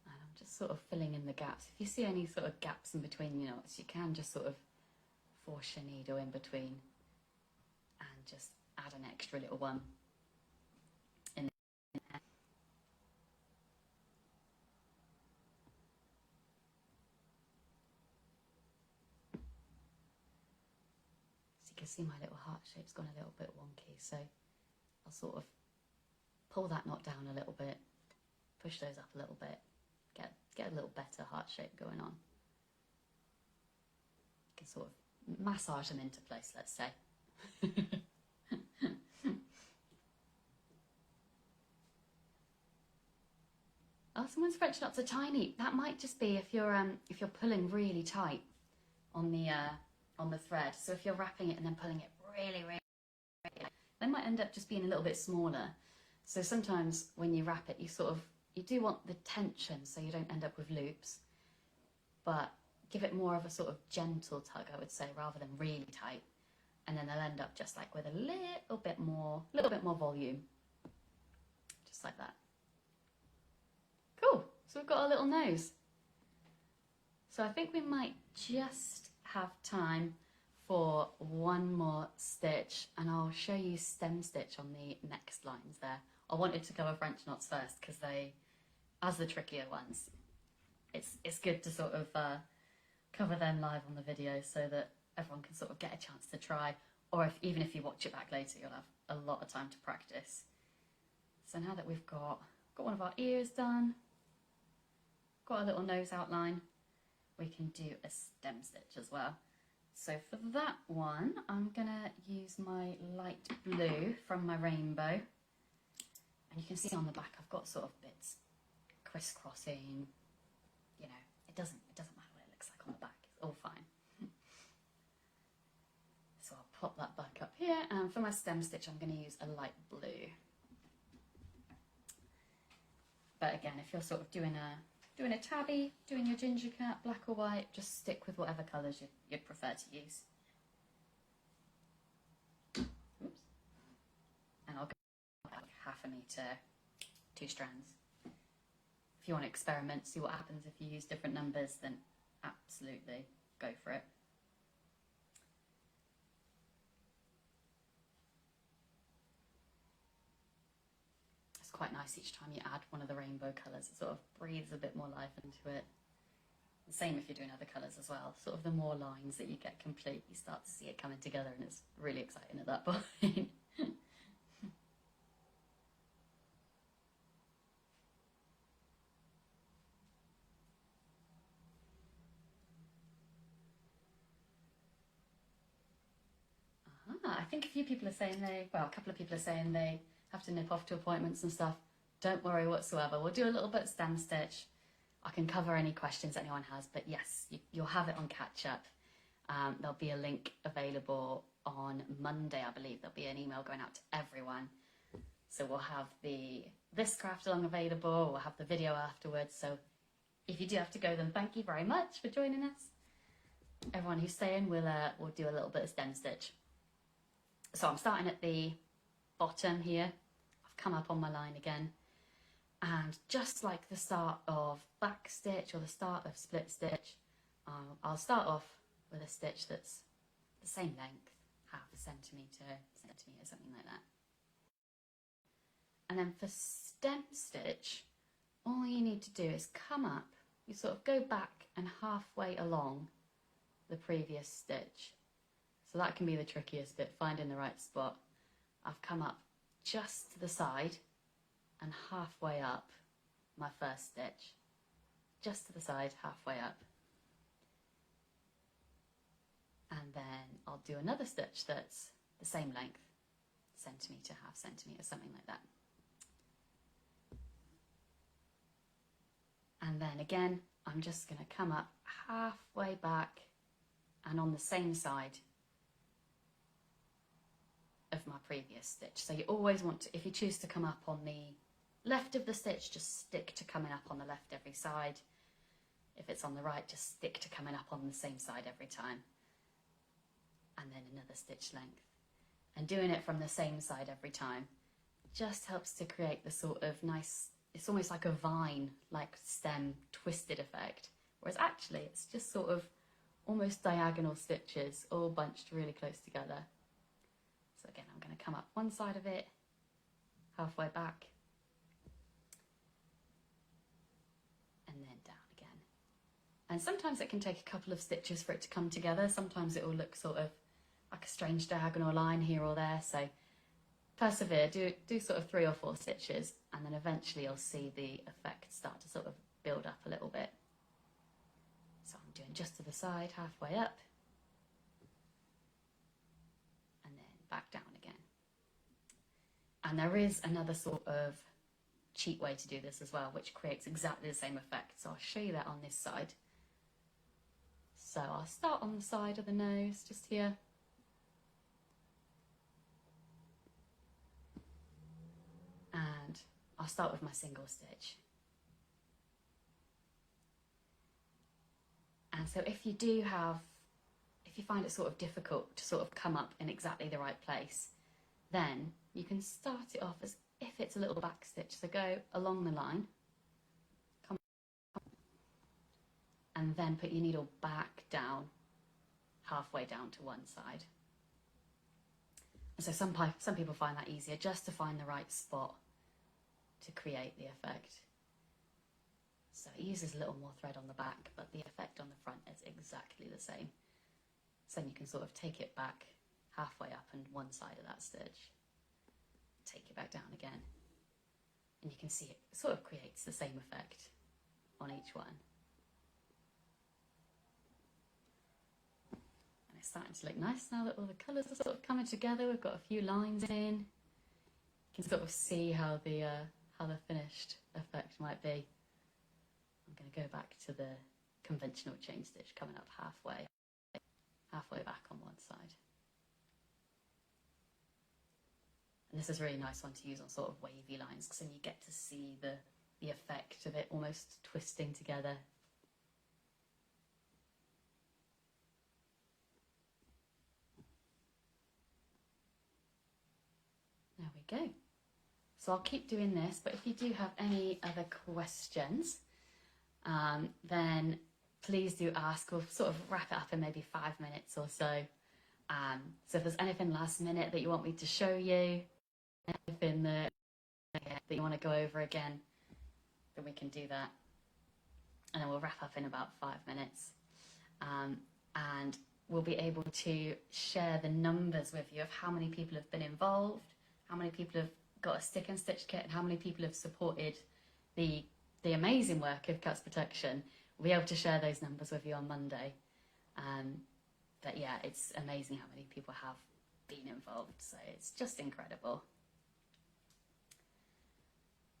I'm just sort of filling in the gaps. If you see any sort of gaps in between your knots, you can just sort of force your needle in between and just add an extra little one in there. So you can see my little heart shape's gone a little bit wonky, so I'll sort of pull that knot down a little bit, push those up a little bit, get a little better heart shape going on. You can sort of massage them into place, let's say. Oh, someone's French knots are tiny. That might just be if you're pulling really tight on the thread. So if you're wrapping it and then pulling it really, really, they might end up just being a little bit smaller. So sometimes when you wrap it, you do want the tension so you don't end up with loops, but give it more of a sort of gentle tug, I would say, rather than really tight. And then they'll end up just like with a little bit more volume, just like that. Cool, so we've got our little nose. So I think we might just have time for one more stitch, and I'll show you stem stitch on the next lines there. I wanted to cover French knots first because they, as the trickier ones, it's good to sort of cover them live on the video so that everyone can sort of get a chance to try, or even if you watch it back later, you'll have a lot of time to practice. So now that we've got one of our ears done, got a little nose outline, we can do a stem stitch as well. So for that one, I'm gonna use my light blue from my rainbow. And you can see on the back, I've got sort of bits crisscrossing, you know, it doesn't matter what it looks like on the back, it's all fine. So I'll pop that back up here, and for my stem stitch, I'm gonna use a light blue. But again, if you're sort of doing a tabby, doing your ginger cat, black or white, just stick with whatever colours you'd prefer to use. Oops. And I'll go like 1/2 metre, 2 strands. If you want to experiment, see what happens if you use different numbers, then absolutely go for it. It's quite nice each time you add one of the rainbow colours, it sort of breathes a bit more life into it. The same if you're doing other colours as well. Sort of the more lines that you get complete, you start to see it coming together, and it's really exciting at that point. I think a few people are saying a couple of people are saying they have to nip off to appointments and stuff. Don't worry whatsoever. We'll do a little bit of stem stitch. I can cover any questions anyone has, but yes, you'll have it on catch up. There'll be a link available on Monday, I believe. There'll be an email going out to everyone. So we'll have this craft along available. We'll have the video afterwards. So if you do have to go, then thank you very much for joining us. Everyone who's staying, we'll do a little bit of stem stitch. So I'm starting at the bottom here. I've come up on my line again, and just like the start of back stitch or the start of split stitch, I'll start off with a stitch that's the same length, 1/2 centimetre, something like that. And then for stem stitch, all you need to do is come up, you sort of go back and halfway along the previous stitch. So that can be the trickiest bit, finding the right spot. I've come up just to the side and halfway up my first stitch. Just to the side, halfway up. And then I'll do another stitch that's the same length, centimetre, 1/2 centimetre, something like that. And then again, I'm just going to come up halfway back and on the same side of my previous stitch. So you always want to, if you choose to come up on the left of the stitch, just stick to coming up on the left every side. If it's on the right, just stick to coming up on the same side every time. And then another stitch length. And doing it from the same side every time just helps to create the sort of nice, it's almost like a vine, like stem twisted effect. Whereas actually it's just sort of almost diagonal stitches all bunched really close together. So again, I'm going to come up one side of it, halfway back, and then down again. And sometimes it can take a couple of stitches for it to come together. Sometimes it will look sort of like a strange diagonal line here or there. So persevere, do sort of 3 or 4 stitches, and then eventually you'll see the effect start to sort of build up a little bit. So I'm doing just to the side, halfway up, and then back down again. And there is another sort of cheat way to do this as well, which creates exactly the same effect. So I'll show you that on this side. So I'll start on the side of the nose, just here. And I'll start with my single stitch. And so if you find it sort of difficult to sort of come up in exactly the right place, then you can start it off as if it's a little back stitch. So go along the line, come, and then put your needle back down, halfway down to one side. And so some people find that easier, just to find the right spot to create the effect. So it uses a little more thread on the back, but the effect on the front is exactly the same. So then you can sort of take it back halfway up and one side of that stitch, take it back down again, and you can see it sort of creates the same effect on each one. And it's starting to look nice now that all the colours are sort of coming together. We've got a few lines in. You can sort of see how the finished effect might be. I'm going to go back to the conventional chain stitch, coming up halfway back on one side. And this is a really nice one to use on sort of wavy lines, because then you get to see the effect of it almost twisting together. There we go. So I'll keep doing this, but if you do have any other questions, then please do ask. We'll sort of wrap it up in maybe 5 minutes or so. So if there's anything last minute that you want me to show you, anything that you want to go over again, then we can do that. And then we'll wrap up in about 5 minutes. And we'll be able to share the numbers with you of how many people have been involved, how many people have got a stick and stitch kit, and how many people have supported the amazing work of Cuts Protection. We'll be able to share those numbers with you on Monday. But yeah, it's amazing how many people have been involved, so it's just incredible.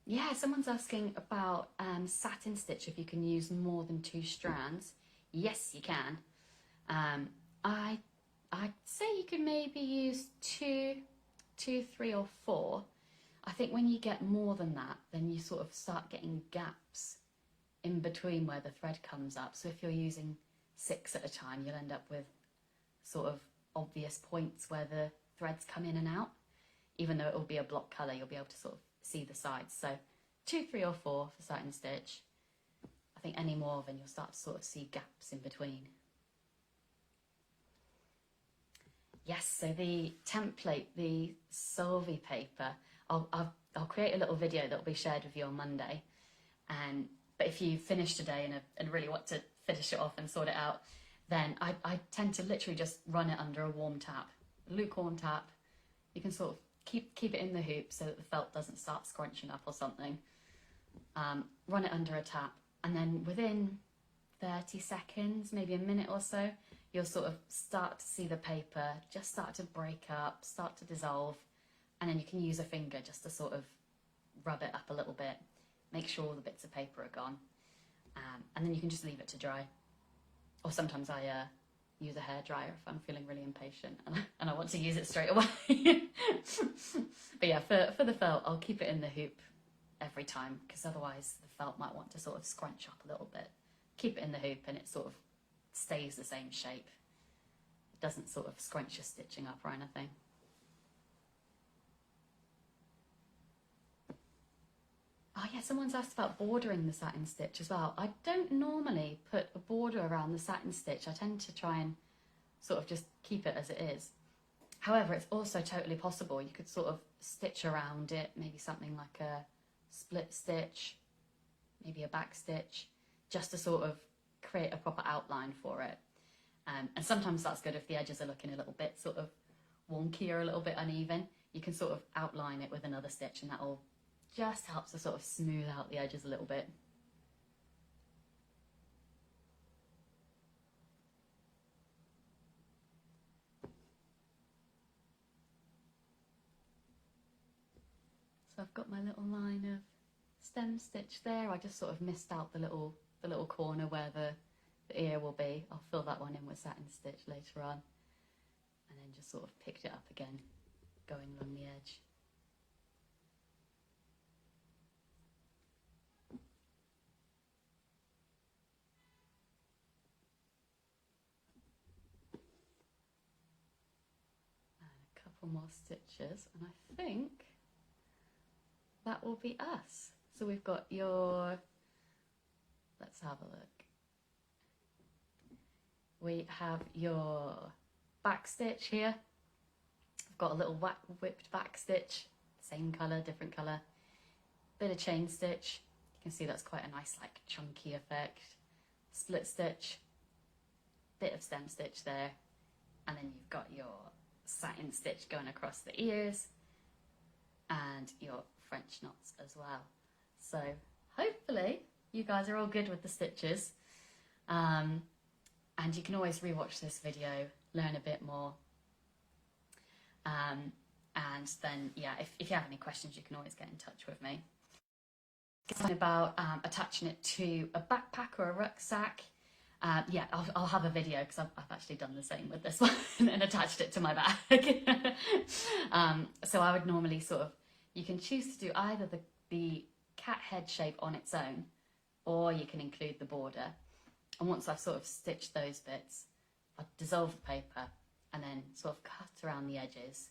Yeah, someone's asking about satin stitch, if you can use more than 2 strands. Yes, you can. I'd say you could maybe use two, 3 or 4. I think when you get more than that, then you sort of start getting gaps in between where the thread comes up. So if you're using 6 at a time, you'll end up with sort of obvious points where the threads come in and out. Even though it will be a block colour, you'll be able to sort of see the sides. So 2, 3 or 4 for satin stitch. I think any more, then you'll start to sort of see gaps in between. Yes, so the template, the Solvay paper, I'll create a little video that will be shared with you on Monday. But if you finish today and really want to finish it off and sort it out, then I tend to literally just run it under a warm tap, a lukewarm tap. You can sort of keep it in the hoop so that the felt doesn't start scrunching up or something. Run it under a tap, and then within 30 seconds, maybe a minute or so, you'll sort of start to see the paper just start to break up, start to dissolve, and then you can use a finger just to sort of rub it up a little bit, make sure all the bits of paper are gone, and then you can just leave it to dry. Or sometimes I use a hairdryer if I'm feeling really impatient and I want to use it straight away. But yeah, for the felt, I'll keep it in the hoop every time, because otherwise the felt might want to sort of scrunch up a little bit. Keep it in the hoop and it sort of stays the same shape. It doesn't sort of scrunch your stitching up or anything. Oh yeah, someone's asked about bordering the satin stitch as well. I don't normally put a border border around the satin stitch, I tend to try and sort of just keep it as it is. However, it's also totally possible. You could sort of stitch around it, maybe something like a split stitch, maybe a back stitch, just to sort of create a proper outline for it. And sometimes that's good if the edges are looking a little bit sort of wonky or a little bit uneven. You can sort of outline it with another stitch, and that will just helps to sort of smooth out the edges a little bit. So I've got my little line of stem stitch there. I just sort of missed out the little corner where the ear will be. I'll fill that one in with satin stitch later on, and then just sort of picked it up again going along the edge. And a couple more stitches, and I think that will be us. So we've got your, let's have a look. We have your back stitch here. I've got a little whipped back stitch, same colour, different colour. Bit of chain stitch. You can see that's quite a nice like chunky effect. Split stitch, bit of stem stitch there. And then you've got your satin stitch going across the ears and your French knots as well. So hopefully you guys are all good with the stitches. And you can always rewatch this video, learn a bit more. And then, yeah, if you have any questions, you can always get in touch with me. Something about attaching it to a backpack or a rucksack. Yeah, I'll have a video because I've actually done the same with this one and attached it to my bag. So I would normally sort of, you can choose to do either the cat head shape on its own, or you can include the border. And once I've sort of stitched those bits, I'll dissolve the paper and then sort of cut around the edges,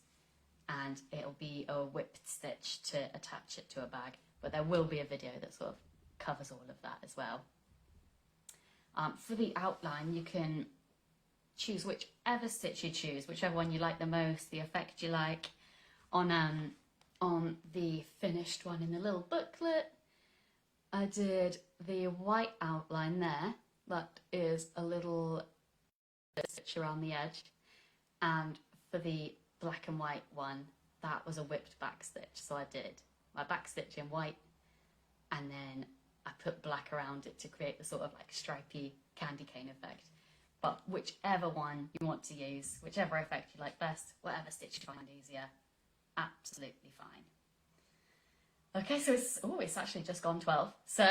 and it'll be a whipped stitch to attach it to a bag. But there will be a video that sort of covers all of that as well. For the outline, you can choose whichever stitch you choose, whichever one you like the most, the effect you like. On the finished one in the little booklet, I did the white outline there. That is a little stitch around the edge. And for the black and white one, that was a whipped back stitch. So I did my back stitch in white, and then I put black around it to create the sort of like stripy candy cane effect. But whichever one you want to use, whichever effect you like best, whatever stitch you find easier, absolutely fine. Okay, so it's actually just gone 12, so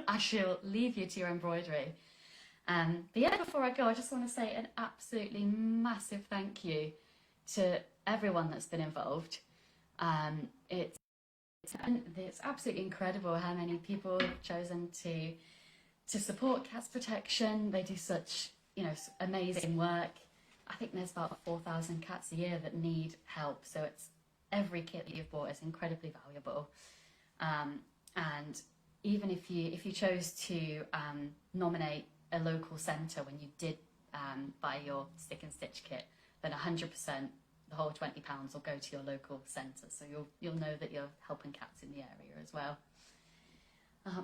I shall leave you to your embroidery. But yeah, before I go, I just want to say an absolutely massive thank you to everyone that's been involved. It's absolutely incredible how many people have chosen to support cats protection. They do such, amazing work. I think there's about 4,000 cats a year that need help, so it's every kit that you've bought is incredibly valuable. And even if you chose to nominate a local centre when you did buy your stick and stitch kit, then 100%, the whole £20 will go to your local centre. So you'll know that you're helping cats in the area as well.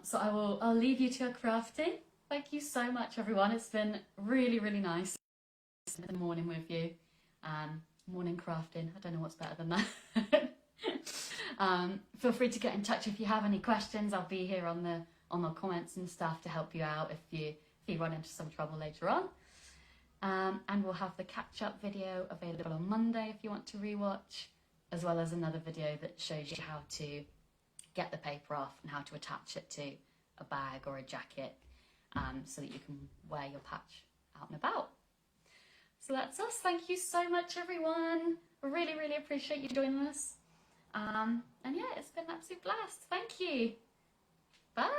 So I'll leave you to your crafting. Thank you so much, everyone. It's been really, really nice in the morning with you. Morning crafting. I don't know what's better than that. Feel free to get in touch if you have any questions. I'll be here on the comments and stuff to help you out if you run into some trouble later on. And we'll have the catch-up video available on Monday if you want to rewatch, as well as another video that shows you how to get the paper off and how to attach it to a bag or a jacket, so that you can wear your patch out and about. So that's us. Thank you so much, everyone. I really, really appreciate you joining us. And yeah, it's been an absolute blast. Thank you. Bye.